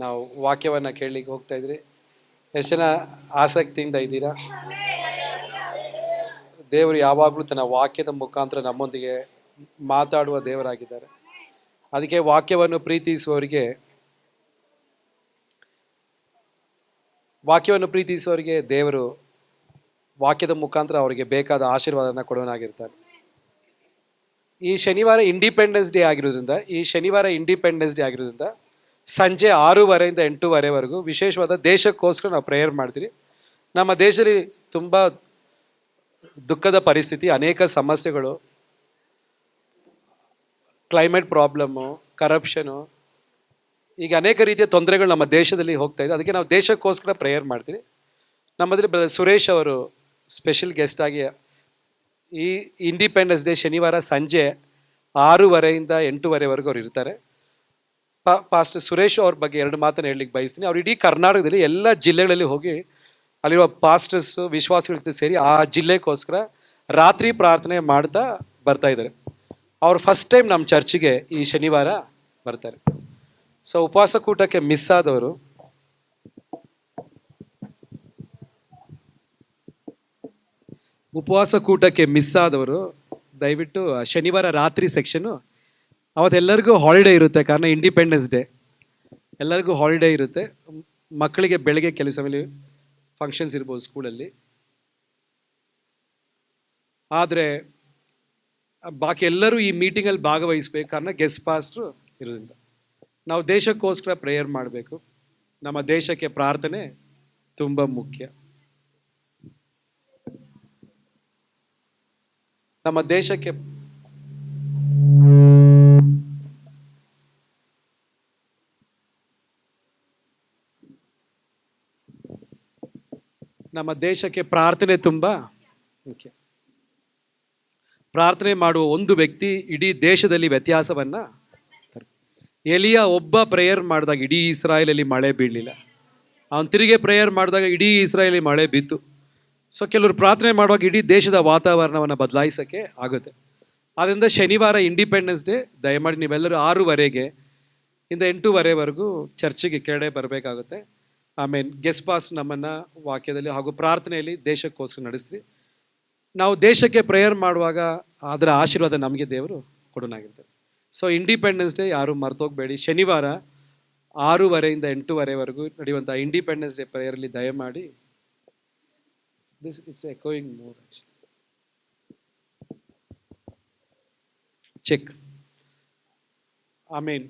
ನಾವು ವಾಕ್ಯವನ್ನ ಕೇಳಲಿಕ್ಕೆ ಹೋಗ್ತಾ ಇದ್ರಿ. ಎಷ್ಟು ಜನ ಆಸಕ್ತಿಯಿಂದ ಇದ್ದೀರಾ? ದೇವರು ಯಾವಾಗಲೂ ತನ್ನ ವಾಕ್ಯದ ಮುಖಾಂತರ ನಮ್ಮೊಂದಿಗೆ ಮಾತಾಡುವ ದೇವರಾಗಿದ್ದಾರೆ. ಅದಕ್ಕೆ ವಾಕ್ಯವನ್ನು ಪ್ರೀತಿಸುವವರಿಗೆ ದೇವರು ವಾಕ್ಯದ ಮುಖಾಂತರ ಅವರಿಗೆ ಬೇಕಾದ ಆಶೀರ್ವಾದನ ಕೊಡುವನಾಗಿರ್ತಾರೆ. ಈ ಶನಿವಾರ ಇಂಡಿಪೆಂಡೆನ್ಸ್ ಡೇ ಆಗಿರೋದ್ರಿಂದ ಸಂಜೆ 6:30 ಇಂದ 8:30ವರೆಗೂ ವಿಶೇಷವಾದ ದೇಶಕ್ಕೋಸ್ಕರ ನಾವು ಪ್ರೇಯರ್ ಮಾಡ್ತೀವಿ. ನಮ್ಮ ದೇಶದಲ್ಲಿ ತುಂಬ ದುಃಖದ ಪರಿಸ್ಥಿತಿ, ಅನೇಕ ಸಮಸ್ಯೆಗಳು, ಕ್ಲೈಮೇಟ್ ಪ್ರಾಬ್ಲಮ್ಮು, ಕರಪ್ಷನು, ಈಗ ಅನೇಕ ರೀತಿಯ ತೊಂದರೆಗಳು ನಮ್ಮ ದೇಶದಲ್ಲಿ ಹೋಗ್ತಾ ಇದೆ. ಅದಕ್ಕೆ ನಾವು ದೇಶಕ್ಕೋಸ್ಕರ ಪ್ರೇಯರ್ ಮಾಡ್ತೀವಿ. ನಮ್ಮಲ್ಲಿ ಬ್ರದರ್ ಸುರೇಶ್ ಅವರು ಸ್ಪೆಷಲ್ ಗೆಸ್ಟ್ ಆಗಿ ಈ ಇಂಡಿಪೆಂಡೆನ್ಸ್ ಡೇ ಶನಿವಾರ ಸಂಜೆ 6:30 ಇಂದ 8:30ವರೆಗೂ ಅವ್ರು ಇರ್ತಾರೆ. ಪಾಸ್ಟರ್ ಸುರೇಶ್ ಅವ್ರ ಬಗ್ಗೆ 2 ಮಾತನ್ನು ಹೇಳಲಿಕ್ಕೆ ಬಯಸ್ತೀನಿ. ಅವ್ರು ಇಡೀ ಕರ್ನಾಟಕದಲ್ಲಿ ಎಲ್ಲ ಜಿಲ್ಲೆಗಳಲ್ಲಿ ಹೋಗಿ ಅಲ್ಲಿರುವ ಪಾಸ್ಟರ್ಸು ವಿಶ್ವಾಸಿಗಳ ಜೊತೆ ಸೇರಿ ಆ ಜಿಲ್ಲೆಗೋಸ್ಕರ ರಾತ್ರಿ ಪ್ರಾರ್ಥನೆ ಮಾಡ್ತಾ ಬರ್ತಾ ಇದ್ದಾರೆ. ಅವ್ರು ಫಸ್ಟ್ ಟೈಮ್ ನಮ್ಮ ಚರ್ಚಿಗೆ ಈ ಶನಿವಾರ ಬರ್ತಾರೆ. ಸೊ ಉಪವಾಸ ಕೂಟಕ್ಕೆ ಮಿಸ್ ಆದವರು ದಯವಿಟ್ಟು ಶನಿವಾರ ರಾತ್ರಿ ಸೆಕ್ಷನ್ನು ಅವತ್ತೆಲ್ಲರಿಗೂ ಹಾಲಿಡೇ ಇರುತ್ತೆ. ಕಾರಣ ಇಂಡಿಪೆಂಡೆನ್ಸ್ ಡೇ, ಎಲ್ಲರಿಗೂ ಹಾಲಿಡೇ ಇರುತ್ತೆ. ಮಕ್ಕಳಿಗೆ ಬೆಳಗ್ಗೆ ಕೆಲವು ಸಮಯ ಫಂಕ್ಷನ್ಸ್ ಇರ್ಬೋದು ಸ್ಕೂಲಲ್ಲಿ, ಆದರೆ ಬಾಕಿ ಎಲ್ಲರೂ ಈ ಮೀಟಿಂಗಲ್ಲಿ ಭಾಗವಹಿಸ್ಬೇಕು. ಕಾರಣ ಗೆಸ್ಟ್ ಪಾಸ್ಟ್ರು ಇರೋದ್ರಿಂದ ನಾವು ದೇಶಕ್ಕೋಸ್ಕರ ಪ್ರೇಯರ್ ಮಾಡಬೇಕು. ನಮ್ಮ ದೇಶಕ್ಕೆ ಪ್ರಾರ್ಥನೆ ತುಂಬ ಮುಖ್ಯ. ನಮ್ಮ ದೇಶಕ್ಕೆ ಪ್ರಾರ್ಥನೆ ತುಂಬ ಮುಖ್ಯ. ಪ್ರಾರ್ಥನೆ ಮಾಡುವ ಒಂದು ವ್ಯಕ್ತಿ ಇಡೀ ದೇಶದಲ್ಲಿ ವ್ಯತ್ಯಾಸವನ್ನ. ಎಲಿಯ ಒಬ್ಬ ಪ್ರೇಯರ್ ಮಾಡಿದಾಗ ಇಡೀ ಇಸ್ರಾಯೇಲಲ್ಲಿ ಮಳೆ ಬೀಳಲಿಲ್ಲ. ಅವನು ತಿರುಗಿ ಪ್ರೇಯರ್ ಮಾಡಿದಾಗ ಇಡೀ ಇಸ್ರಾಯೇಲಲ್ಲಿ ಮಳೆ ಬಿತ್ತು. ಸೊ ಕೆಲವರು ಪ್ರಾರ್ಥನೆ ಮಾಡುವಾಗ ಇಡೀ ದೇಶದ ವಾತಾವರಣವನ್ನು ಬದಲಾಯಿಸೋಕ್ಕೆ ಆಗುತ್ತೆ. ಆದ್ದರಿಂದ ಶನಿವಾರ ಇಂಡಿಪೆಂಡೆನ್ಸ್ ಡೇ ದಯಮಾಡಿ ನೀವೆಲ್ಲರೂ 6:30 ಇಂದ 8:30ವರೆಗೂ ಚರ್ಚಿಗೆ ಕೆಳಗಡೆ ಬರಬೇಕಾಗುತ್ತೆ. ಆಮೇಲೆ ಗೆಸ್ಟ್ ಪಾಸ್ ನಮ್ಮನ್ನು ವಾಕ್ಯದಲ್ಲಿ ಹಾಗೂ ಪ್ರಾರ್ಥನೆಯಲ್ಲಿ ದೇಶಕ್ಕೋಸ್ಕರ ನಡೆಸ್ರಿ. ನಾವು ದೇಶಕ್ಕೆ ಪ್ರೇಯರ್ ಮಾಡುವಾಗ ಅದರ ಆಶೀರ್ವಾದ ನಮಗೆ ದೇವರು ಕೊಡೋನಾಗಿರ್ತಾರೆ. ಸೊ ಇಂಡಿಪೆಂಡೆನ್ಸ್ ಡೇ ಯಾರು ಮರ್ತೋಗ್ಬೇಡಿ. ಶನಿವಾರ 6:30 ಇಂದ 8:30ವರೆಗೂ ನಡೆಯುವಂಥ ಇಂಡಿಪೆಂಡೆನ್ಸ್ ಡೇ ಪ್ರೇಯರಲ್ಲಿ ದಯಮಾಡಿ it's echoing more check. Amen.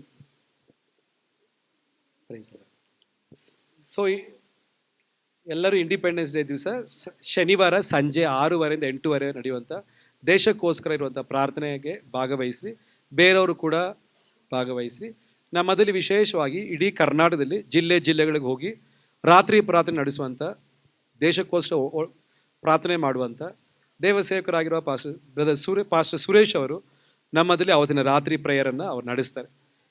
So ಎಲ್ಲರೂ ಇಂಡಿಪೆಂಡೆನ್ಸ್ ಡೇ ದಿವಸ ಶನಿವಾರ ಸಂಜೆ 6:30 ಇಂದ 8:30 ನಡೆಯುವಂಥ ದೇಶಕ್ಕೋಸ್ಕರ ಇರುವಂಥ ಪ್ರಾರ್ಥನೆಗೆ ಭಾಗವಹಿಸ್ರಿ. ಬೇರೆಯವರು ಕೂಡ ಭಾಗವಹಿಸ್ರಿ. ನಮ್ಮದಲ್ಲಿ ವಿಶೇಷವಾಗಿ ಇಡೀ ಕರ್ನಾಟಕದಲ್ಲಿ ಜಿಲ್ಲೆಗಳಿಗೆ ಹೋಗಿ ರಾತ್ರಿ ಪ್ರಾರ್ಥನೆ ನಡೆಸುವಂಥ, ದೇಶಕ್ಕೋಸ್ಕರ ಪ್ರಾರ್ಥನೆ ಮಾಡುವಂಥ ದೇವಸೇವಕರಾಗಿರುವ ಪಾಸ್ಟರ್ ಸುರೇಶ್ ಅವರು ನಮ್ಮದಲ್ಲಿ ಅವತ್ತಿನ ರಾತ್ರಿ ಪ್ರೇಯರನ್ನು ಅವ್ರು ನಡೆಸ್ತಾರೆ.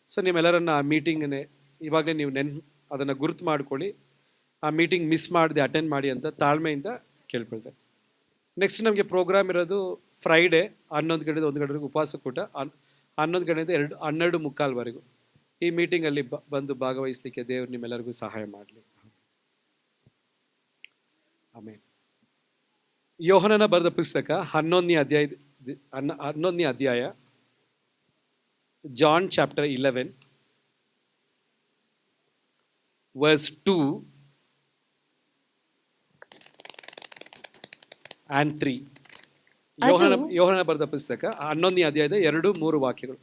ಸೊ ನಿಮ್ಮೆಲ್ಲರನ್ನ ಆ ಮೀಟಿಂಗನ್ನೇ ಇವಾಗಲೇ ನೀವು ಅದನ್ನು ಗುರುತು ಮಾಡ್ಕೊಳ್ಳಿ. ಆ ಮೀಟಿಂಗ್ ಮಿಸ್ ಮಾಡದೆ ಅಟೆಂಡ್ ಮಾಡಿ ಅಂತ ತಾಳ್ಮೆಯಿಂದ ಕೇಳ್ಕೊಳ್ತಾರೆ. ನೆಕ್ಸ್ಟ್ ನಮಗೆ ಪ್ರೋಗ್ರಾಮ್ ಇರೋದು ಫ್ರೈಡೇ 11 ಗಂಟೆಯಿಂದ 1 ಗಂಟೆವರೆಗೂ ಉಪವಾಸ ಕೂಟ, 11 ಗಂಟೆಯಿಂದ 12:45ವರೆಗೂ. ಈ ಮೀಟಿಂಗಲ್ಲಿ ಬಂದು ಭಾಗವಹಿಸಲಿಕ್ಕೆ ದೇವರು ನಿಮ್ಮೆಲ್ಲರಿಗೂ ಸಹಾಯ ಮಾಡಲಿ. ಆಮೇಲೆ ಯೋಹನನ ಬರೆದ ಪುಸ್ತಕ 11ನೇ ಅಧ್ಯಾಯ ಜಾನ್ ಚಾಪ್ಟರ್ 11 verse 2 and 3. ಯೋಹನನ ಬರೆದ ಪುಸ್ತಕ 11ನೇ ಅಧ್ಯಾಯದ 2-3 ವಾಕ್ಯಗಳು.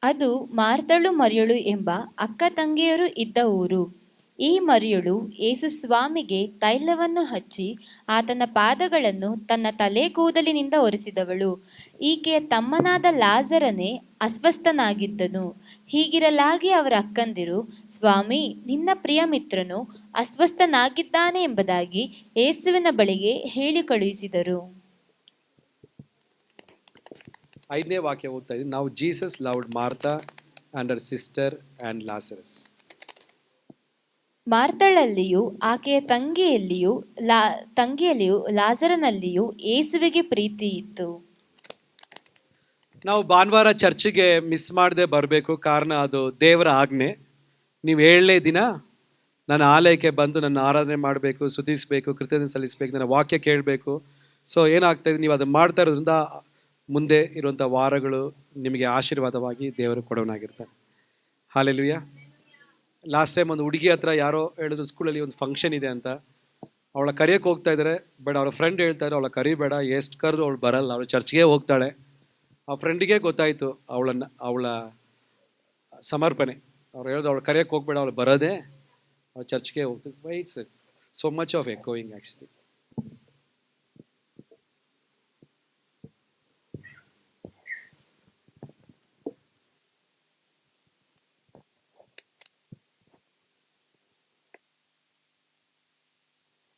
ಅದು ಮಾರ್ತಳು ಮರಿಯಳು ಎಂಬ ಅಕ್ಕ ತಂಗಿಯರು ಇದ್ದ ಊರು. ಈ ಮರಿಯಳು ಯೇಸು ಸ್ವಾಮಿಗೆ ತೈಲವನ್ನು ಹಚ್ಚಿ ಆತನ ಪಾದಗಳನ್ನು ತನ್ನ ತಲೆ ಕೂದಲಿನಿಂದ ಒರೆಸಿದವಳು. ಈಕೆಯ ತಮ್ಮನಾದ ಲಾಜರನೇ ಅಸ್ವಸ್ಥನಾಗಿದ್ದನು. ಹೀಗಿರಲಾಗಿ ಅವರ ಅಕ್ಕಂದಿರು, ಸ್ವಾಮಿ, ನಿನ್ನ ಪ್ರಿಯ ಮಿತ್ರನು ಅಸ್ವಸ್ಥನಾಗಿದ್ದಾನೆ ಎಂಬುದಾಗಿ ಯೇಸುವಿನ ಬಳಿಗೆ ಹೇಳಿ ಕಳುಹಿಸಿದರು. 5ನೇ ವಾಕ್ಯ ಓದ್ತಾ ಇದ್ದೀವಿ ನಾವು. ಜೀಸಸ್ ಲವ್ಡ್ ಮಾರ್ತಾ ಅಂಡ್ ಹರ್ ಸಿಸ್ಟರ್ ಅಂಡ್ ಲಾಸರಸ್. ಮಾರ್ತಳಲ್ಲಿಯೂ ಆಕೆಯ ತಂಗಿಯಲ್ಲಿಯೂ ಲಾಜರನಲ್ಲಿಯೂ ಯೇಸುವಿಗೆ ಪ್ರೀತಿ ಇತ್ತು. ನಾವು ಭಾನುವಾರ ಚರ್ಚಿಗೆ ಮಿಸ್ ಮಾಡದೆ ಬರಬೇಕು. ಕಾರಣ ಅದು ದೇವರ ಆಜ್ಞೆ. ನೀವು 7ನೇ ದಿನ ನನ್ನ ಆಲಯಕ್ಕೆ ಬಂದು ನನ್ನ ಆರಾಧನೆ ಮಾಡಬೇಕು, ಸ್ತುತಿಸಬೇಕು, ಕೃತಜ್ಞತೆ ಸಲ್ಲಿಸಬೇಕು, ನನ್ನ ವಾಕ್ಯ ಕೇಳಬೇಕು. ಸೊ ಏನಾಗ್ತಾಯಿದೆ, ನೀವು ಅದನ್ನು ಮಾಡ್ತಾ ಇರೋದ್ರಿಂದ ಮುಂದೆ ಇರುವಂಥ ವಾರಗಳು ನಿಮಗೆ ಆಶೀರ್ವಾದವಾಗಿ ದೇವರು ಕೊಡೋನಾಗಿರ್ತಾನೆ. ಹಾಲೆಲೂಯಾ. ಲಾಸ್ಟ್ ಟೈಮ್ ಒಂದು ಹುಡುಗಿ ಹತ್ರ ಯಾರೋ ಹೇಳಿದ್ರು ಸ್ಕೂಲಲ್ಲಿ ಒಂದು ಫಂಕ್ಷನ್ ಇದೆ ಅಂತ, ಅವಳ ಕರೆಯೋಕ್ಕೆ ಹೋಗ್ತಾ ಇದ್ದಾರೆ. ಬಟ್ ಅವ್ರ ಫ್ರೆಂಡ್ ಹೇಳ್ತಾ ಇದ್ರು ಅವಳ ಕರಿಬೇಡ, ಎಷ್ಟು ಕರೆದು ಅವಳು ಬರಲ್ಲ, ಅವಳು ಚರ್ಚ್ಗೆ ಹೋಗ್ತಾಳೆ. ಆ ಫ್ರೆಂಡಿಗೆ ಗೊತ್ತಾಯಿತು ಅವಳ ಸಮರ್ಪಣೆ. ಅವ್ರು ಹೇಳಿದ್ರು ಅವಳು ಕರೆಯೋಕ್ಕೆ ಹೋಗ್ಬೇಡ, ಅವಳು ಬರೋದೇ ಅವಳು ಚರ್ಚ್ಗೆ ಹೋಗ್ತೀವಿ. Why it's so much of echoing actually.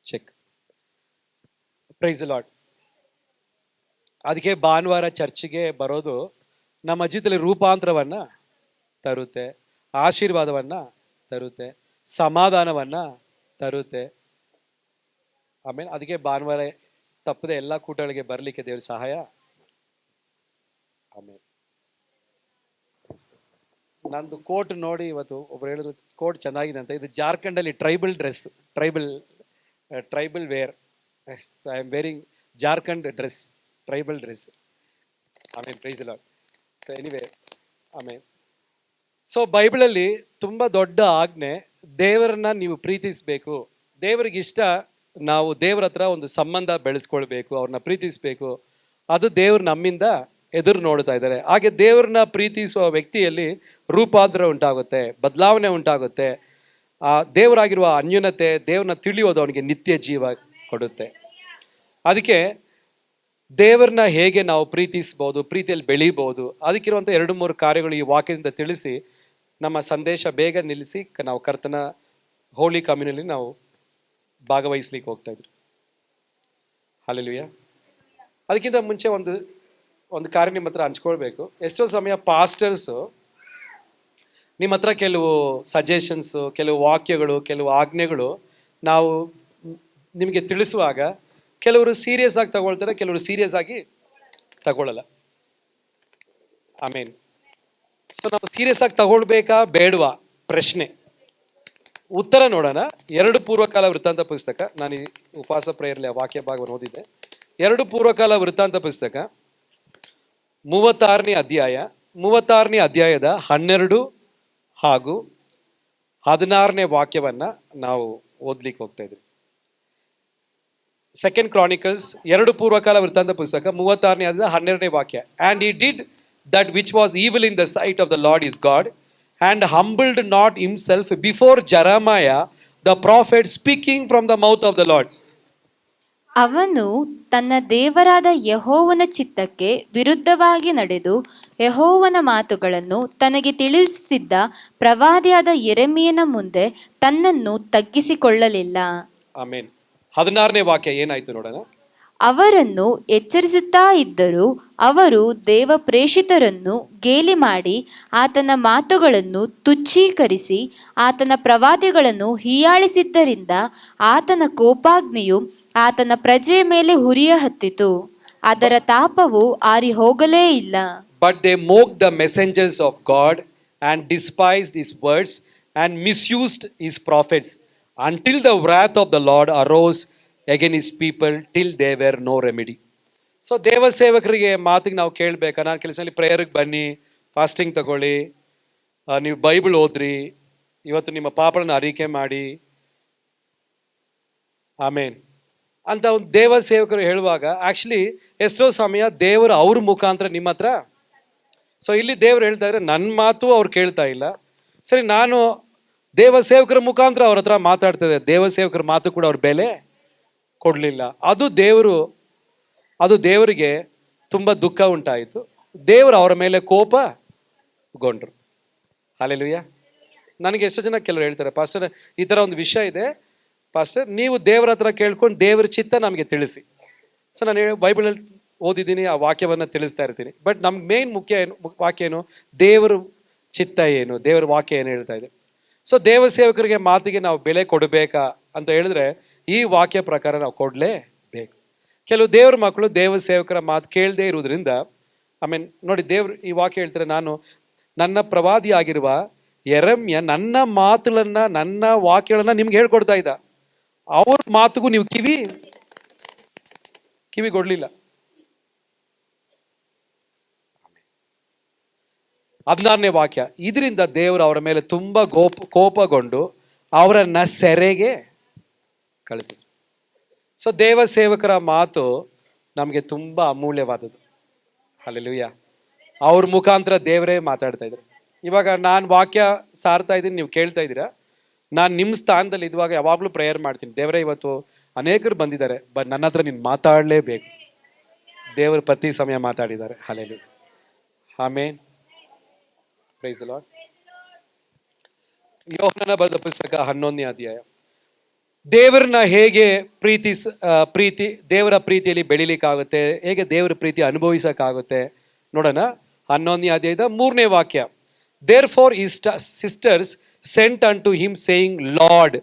Check. Praise the Lord. ಅದಕ್ಕೆ ಭಾನುವಾರ ಚರ್ಚಿಗೆ ಬರೋದು ನಮ್ಮ ಜೀವಿತದಲ್ಲಿ ರೂಪಾಂತರವನ್ನು ತರುತ್ತೆ, ಆಶೀರ್ವಾದವನ್ನು ತರುತ್ತೆ, ಸಮಾಧಾನವನ್ನು ತರುತ್ತೆ. ಆಮೇಲೆ ಅದಕ್ಕೆ ಭಾನುವಾರ ತಪ್ಪದೆ ಎಲ್ಲ ಕೂಟಗಳಿಗೆ ಬರಲಿಕ್ಕೆ ದೇವ್ರ ಸಹಾಯ. ಆಮೇಲೆ ನಂದು ಕೋಟ್ ನೋಡಿ ಇವತ್ತು ಒಬ್ರು ಹೇಳಿದ್ರು ಕೋಟ್ ಚೆನ್ನಾಗಿದೆ ಅಂತ. ಇದು ಜಾರ್ಖಂಡಲ್ಲಿ tribal wear. So I am wearing Jharkhand dress, tribal dress. ಆಮೇಲೆ praise the Lord. So anyway ಆಮೇಲೆ ಸೊ ಬೈಬಲಲ್ಲಿ ತುಂಬ ದೊಡ್ಡ ಆಜ್ಞೆ, ದೇವರನ್ನ ನೀವು ಪ್ರೀತಿಸಬೇಕು. ದೇವರಿಗಿಷ್ಟ ನಾವು ದೇವ್ರ ಹತ್ರ ಒಂದು ಸಂಬಂಧ ಬೆಳೆಸ್ಕೊಳ್ಬೇಕು, ಅವ್ರನ್ನ ಪ್ರೀತಿಸಬೇಕು. ಅದು ದೇವ್ರು ನಮ್ಮಿಂದ ಎದುರು ನೋಡ್ತಾ ಇದ್ದಾರೆ. ಹಾಗೆ ದೇವ್ರನ್ನ ಪ್ರೀತಿಸುವ ವ್ಯಕ್ತಿಯಲ್ಲಿ ರೂಪಾಂತರ ಉಂಟಾಗುತ್ತೆ, ಬದಲಾವಣೆ ಉಂಟಾಗುತ್ತೆ. ಆ ದೇವರಾಗಿರುವ ಅನ್ಯೂನತೆ, ದೇವ್ರನ್ನ ತಿಳಿಯೋದು ಅವನಿಗೆ ನಿತ್ಯ ಜೀವ ಕೊಡುತ್ತೆ. ಅದಕ್ಕೆ ದೇವ್ರನ್ನ ಹೇಗೆ ನಾವು ಪ್ರೀತಿಸ್ಬೋದು, ಪ್ರೀತಿಯಲ್ಲಿ ಬೆಳೀಬೋದು, ಅದಕ್ಕಿರುವಂಥ 2-3 ಕಾರ್ಯಗಳು ಈ ವಾಕ್ಯದಿಂದ ತಿಳಿಸಿ ನಮ್ಮ ಸಂದೇಶ ಬೇಗ ನಿಲ್ಲಿಸಿ ನಾವು ಕರ್ತನ ಹೋಲಿ ಕಮ್ಯುನಲ್ಲಿ ನಾವು ಭಾಗವಹಿಸ್ಲಿಕ್ಕೆ ಹೋಗ್ತಾ ಇದ್ವಿ. ಹಲ್ಲೆಲೂಯಾ. ಅದಕ್ಕಿಂತ ಮುಂಚೆ ಒಂದು ಕಾರ್ಯ ನಿಮ್ಮ ಹತ್ರ ಹಂಚ್ಕೊಳ್ಬೇಕು. ಎಷ್ಟೋ ಸಮಯ ಪಾಸ್ಟರ್ಸು ನಿಮ್ಮ ಹತ್ರ ಕೆಲವು ಸಜೆಷನ್ಸು, ಕೆಲವು ವಾಕ್ಯಗಳು, ಕೆಲವು ಆಜ್ಞೆಗಳು ನಾವು ನಿಮಗೆ ತಿಳಿಸುವಾಗ ಕೆಲವರು ಸೀರಿಯಸ್ ಆಗಿ ತಗೊಳ್ತಾರೆ, ಕೆಲವರು ಸೀರಿಯಸ್ ಆಗಿ ತಗೊಳ್ಳಲ್ಲ. ಆಮೇನ್. ಸೊ ನಾವು ಸೀರಿಯಸ್ ಆಗಿ ತಗೊಳ್ಬೇಕಾ ಬೇಡವಾ ಪ್ರಶ್ನೆ. ಉತ್ತರ ನೋಡೋಣ. 2 ಪೂರ್ವಕಾಲ ವೃತ್ತಾಂತ ಪುಸ್ತಕ, ನಾನು ಈ ಉಪವಾಸ ಪ್ರೇಯರ್ಲಿ ಆ ವಾಕ್ಯ ಭಾಗವನ್ನು ಓದಿದ್ದೆ. 2 ಪೂರ್ವಕಾಲ ವೃತ್ತಾಂತ ಪುಸ್ತಕ 36ನೇ ಅಧ್ಯಾಯ, 36ನೇ ಅಧ್ಯಾಯದ 12 ಹಾಗೂ 16ನೇ ವಾಕ್ಯವನ್ನ ನಾವು ಓದ್ಲಿಕ್ಕೆ ಹೋಗ್ತಾ ಇದ್ವಿ. 2 Chronicles 2 ಪೂರ್ವಕಾಲ ವೃತ್ತಾಂತ ಪುಸ್ತಕ 36ನೇ ಅಧ್ಯಾಯ 12ನೇ ವಾಕ್ಯ. And he did that which was evil in the sight of the Lord his God, and humbled not himself before Jeremiah the prophet, speaking from the mouth of the Lord. ಅವನು ತನ್ನ ದೇವರಾದ ಯೆಹೋವನ ಚಿತ್ತಕ್ಕೆ ವಿರುದ್ಧವಾಗಿ ನಡೆದು ಯೆಹೋವನ ಮಾತುಗಳನ್ನು ತನಗೆ ತಿಳಿಸಿದ್ದ ಪ್ರವಾದಿಯಾದ ಯೆರೆಮೀಯನ ಮುಂದೆ ತನ್ನನ್ನು ತಗ್ಗಿಸಿಕೊಳ್ಳಲಿಲ್ಲ. ಆಮೇನ್. 16ನೇ ವಾಕ್ಯ ಏನಾಯ್ತು ನೋಡೋಣ. ಅವರನ್ನು ಎಚ್ಚರಿಸುತ್ತಾ ಇದ್ದರೂ ಅವರು ದೇವ ಪ್ರೇಷಿತರನ್ನು ಗೇಲಿ ಮಾಡಿ ಆತನ ಮಾತುಗಳನ್ನು ತುಚ್ಛೀಕರಿಸಿ ಆತನ ಪ್ರವಾದಿಗಳನ್ನು ಹೀಯಾಳಿಸಿದ್ದರಿಂದ ಆತನ ಕೋಪಾಗ್ನಿಯು ಆತನ ಪ್ರಜೆಯ ಮೇಲೆ ಹುರಿಯ ಹತ್ತಿತು, ಅದರ ತಾಪವು ಆರಿ ಹೋಗಲೇ ಇಲ್ಲ. But they mocked the messengers of God and despised his words and misused his prophets until the wrath of the Lord arose against his people till there were no remedy. So ದೇವ ಸೇವಕರಿಗೆ ಮಾತಿಗೆ ನಾವು ಕೇಳಬೇಕಾ? ನಾನು ಕೆಲಸದಲ್ಲಿ ಪ್ರೇಯರ್ಗೆ ಬನ್ನಿ, fasting ತಗೊಳ್ಳಿ, ನೀವು Bible ಓದ್ರಿ, ಇವತ್ತು ನಿಮ್ಮ ಪಾಪಗಳನ್ನು ಅರಿಕೆ ಮಾಡಿ, ಆಮೇನ್ ಅಂತ ಒಂದು ದೇವ ಸೇವಕರು ಹೇಳುವಾಗ ಆ್ಯಕ್ಚುಲಿ ಎಷ್ಟೋ ಸಮಯ ದೇವರು ಅವ್ರ ಮುಖಾಂತರ ನಿಮ್ಮ ಹತ್ರ. ಸೊ ಇಲ್ಲಿ ದೇವರು ಹೇಳ್ತಾ ಇದ್ರೆ ನನ್ನ ಮಾತು ಅವ್ರು ಕೇಳ್ತಾ ಇಲ್ಲ. ಸರಿ, ನಾನು ದೇವ ಸೇವಕರ ಮುಖಾಂತರ ಅವ್ರ ಹತ್ರ ಮಾತಾಡ್ತಾ ಇದ್ದೆ, ದೇವ ಸೇವಕರ ಮಾತು ಕೂಡ ಅವ್ರ ಬೆಲೆ ಕೊಡಲಿಲ್ಲ. ಅದು ದೇವರಿಗೆ ತುಂಬ ದುಃಖ ಉಂಟಾಯಿತು. ದೇವರು ಅವರ ಮೇಲೆ ಕೋಪಗೊಂಡ್ರು. ಹಲ್ಲೆಲೂಯಾ. ನನಗೆ ಎಷ್ಟೋ ಜನ ಕೆಲವರು ಹೇಳ್ತಾರೆ, ಪಾಸ್ಟರ್ ಈ ಥರ ಒಂದು ವಿಷಯ ಇದೆ ಪಾಸ್ಟರ್, ನೀವು ದೇವರ ಹತ್ರ ಕೇಳ್ಕೊಂಡು ದೇವರ ಚಿತ್ತ ನಮಗೆ ತಿಳಿಸಿ. ಸೊ ನಾನು ಬೈಬಲಲ್ಲಿ ಓದಿದ್ದೀನಿ, ಆ ವಾಕ್ಯವನ್ನು ತಿಳಿಸ್ತಾ ಇರ್ತೀನಿ. ಬಟ್ ನಮ್ಗೆ ಮೇನ್ ಮುಖ್ಯ ವಾಕ್ಯ ಏನು? ದೇವರ ಚಿತ್ತ ಏನು, ದೇವರ ವಾಕ್ಯ ಏನು ಹೇಳ್ತಾ ಇದೆ. ಸೊ ದೇವ ಸೇವಕರಿಗೆ ಮಾತಿಗೆ ನಾವು ಬೆಲೆ ಕೊಡಬೇಕಾ ಅಂತ ಹೇಳಿದ್ರೆ ಈ ವಾಕ್ಯ ಪ್ರಕಾರ ನಾವು ಕೊಡಲೇಬೇಕು. ಕೆಲವು ದೇವ್ರ ಮಕ್ಕಳು ದೇವ ಸೇವಕರ ಮಾತು ಕೇಳದೇ ಇರುವುದರಿಂದ ನೋಡಿ ದೇವ್ರು ಈ ವಾಕ್ಯ ಹೇಳ್ತಾರೆ, ನಾನು ನನ್ನ ಪ್ರವಾದಿಯಾಗಿರುವ ಯೆರೆಮ್ಯ ನನ್ನ ಮಾತುಗಳನ್ನ, ನನ್ನ ವಾಕ್ಯಗಳನ್ನ ನಿಮ್ಗೆ ಹೇಳ್ಕೊಡ್ತಾ ಇದ್ದ. ಅವ್ರ ಮಾತುಗೂ ನೀವು ಕಿವಿ ಕೊಡ್ಲಿಲ್ಲ. 16ನೇ ವಾಕ್ಯ, ಇದರಿಂದ ದೇವರು ಅವರ ಮೇಲೆ ತುಂಬಾ ಕೋಪಗೊಂಡು ಅವರನ್ನ ಸೆರೆಗೆ ಕಳಿಸಿದ್ರು. ಸೊ ದೇವ ಸೇವಕರ ಮಾತು ನಮಗೆ ತುಂಬಾ ಅಮೂಲ್ಯವಾದದ್ದು. ಹಲ್ಲೆಲೂಯಾ. ಅವ್ರ ಮುಖಾಂತರ ದೇವರೇ ಮಾತಾಡ್ತಾ ಇದ್ರು. ಇವಾಗ ನಾನು ವಾಕ್ಯ ಸಾರ್ತಾ ಇದ್ದೀನಿ, ನೀವು ಕೇಳ್ತಾ ಇದ್ದೀರಾ. ನಾನು ನಿಮ್ಮ ಸ್ಥಾನದಲ್ಲಿ ಇರುವಾಗ ಯಾವಾಗಲೂ ಪ್ರೇಯರ್ ಮಾಡ್ತೀನಿ, ದೇವರೇ ಇವತ್ತು ಅನೇಕರು ಬಂದಿದ್ದಾರೆ, ನನ್ನ ಹತ್ರ ನೀನು ಮಾತಾಡಲೇಬೇಕು. ದೇವರು ಪ್ರತಿ ಸಮಯ ಮಾತಾಡಿದ್ದಾರೆ. Hallelujah. Amen. Praise the Lord. ಯೋಹನನ ಬರೆದ ಪುಸ್ತಕ 11ನೇ ಅಧ್ಯಾಯ. ದೇವರನ್ನ ಹೇಗೆ ದೇವರ ಪ್ರೀತಿಯಲ್ಲಿ ಬೆಳಿಲಿಕ್ಕಾಗುತ್ತೆ, ಹೇಗೆ ದೇವರ ಪ್ರೀತಿ ಅನುಭವಿಸಕ್ಕಾಗುತ್ತೆ ನೋಡೋಣ. 11ನೇ ಅಧ್ಯಾಯದ 3ನೇ ವಾಕ್ಯ. Therefore his sisters sent unto him saying, Lord,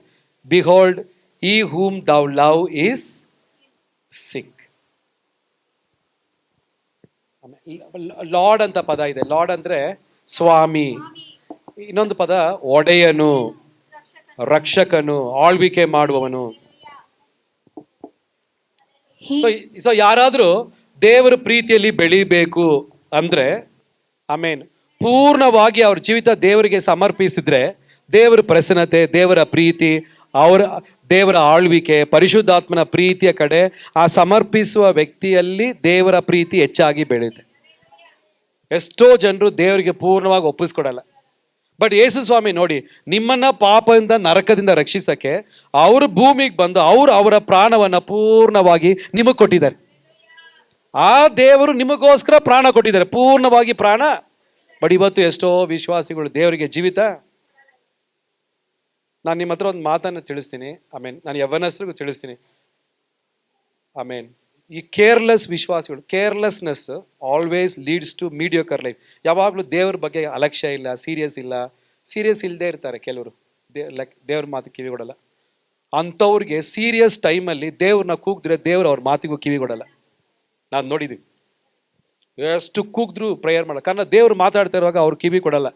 behold, he whom thou love is sick. Lord ಅಂತ ಪದ ಇದೆ. ಲಾರ್ಡ್ ಅಂದ್ರೆ ಸ್ವಾಮಿ. ಇನ್ನೊಂದು ಪದ ಒಡೆಯನು, ರಕ್ಷಕನು, ಆಳ್ವಿಕೆ ಮಾಡುವವನು. ಸೊ ಯಾರಾದ್ರೂ ದೇವರ ಪ್ರೀತಿಯಲ್ಲಿ ಬೆಳಿಬೇಕು ಅಂದ್ರೆ, ಆಮೇನ್, ಪೂರ್ಣವಾಗಿ ಅವ್ರ ಜೀವಿತ ದೇವರಿಗೆ ಸಮರ್ಪಿಸಿದ್ರೆ ದೇವರ ಪ್ರಸನ್ನತೆ, ದೇವರ ಪ್ರೀತಿ, ದೇವರ ಆಳ್ವಿಕೆ, ಪರಿಶುದ್ಧಾತ್ಮನ ಪ್ರೀತಿಯ ಕಡೆ ಆ ಸಮರ್ಪಿಸುವ ವ್ಯಕ್ತಿಯಲ್ಲಿ ದೇವರ ಪ್ರೀತಿ ಹೆಚ್ಚಾಗಿ ಬೆಳೆಯುತ್ತೆ. ಎಷ್ಟೋ ಜನರು ದೇವರಿಗೆ ಪೂರ್ಣವಾಗಿ ಒಪ್ಪಿಸ್ಕೊಡಲ್ಲ. ಬಟ್ ಯೇಸು ಸ್ವಾಮಿ ನೋಡಿ, ನಿಮ್ಮನ್ನ ಪಾಪದಿಂದ, ನರಕದಿಂದ ರಕ್ಷಿಸಕ್ಕೆ ಅವರು ಭೂಮಿಗೆ ಬಂದು ಅವರ ಪ್ರಾಣವನ್ನ ಪೂರ್ಣವಾಗಿ ನಿಮಗೆ ಕೊಟ್ಟಿದ್ದಾರೆ. ಆ ದೇವರು ನಿಮಗೋಸ್ಕರ ಪ್ರಾಣ ಕೊಟ್ಟಿದ್ದಾರೆ, ಪೂರ್ಣವಾಗಿ ಪ್ರಾಣ. ಬಟ್ ಇವತ್ತು ಎಷ್ಟೋ ವಿಶ್ವಾಸಿಗಳು ದೇವರಿಗೆ ಜೀವಿತ. ನಾನು ನಿಮ್ಮ ಹತ್ರ ಒಂದು ಮಾತನ್ನು ತಿಳಿಸ್ತೀನಿ. ಆಮೇನ್. ನಾನು ಯವನಸ್ರಿಗೂ ತಿಳಿಸ್ತೀನಿ. ಆಮೇನ್. ಈ ಕೇರ್ಲೆಸ್ ವಿಶ್ವಾಸಿಗಳು, carelessness always leads to mediocre life. ಯಾವಾಗಲೂ ದೇವ್ರ ಬಗ್ಗೆ ಅಲಕ್ಷ್ಯ ಇಲ್ಲ, ಸೀರಿಯಸ್ ಇಲ್ಲದೆ ಇರ್ತಾರೆ ಕೆಲವರು. ದೇವ್ರ ಮಾತು ಕಿವಿಗೊಡಲ್ಲ. ಅಂಥವ್ರಿಗೆ ಸೀರಿಯಸ್ ಟೈಮಲ್ಲಿ ದೇವ್ರನ್ನ ಕೂಗಿದ್ರೆ ದೇವ್ರು ಅವ್ರ ಮಾತಿಗೂ ಕಿವಿಗೊಡಲ್ಲ. ನಾನು ನೋಡಿದ್ದೀವಿ, ಎಷ್ಟು ಕೂಗಿದ್ರು ಪ್ರೇಯರ್ ಮಾಡಲ್ಲ. ಕಾರಣ ದೇವ್ರು ಮಾತಾಡ್ತಾ ಇರುವಾಗ ಅವ್ರು ಕಿವಿ ಕೊಡಲ್ಲ.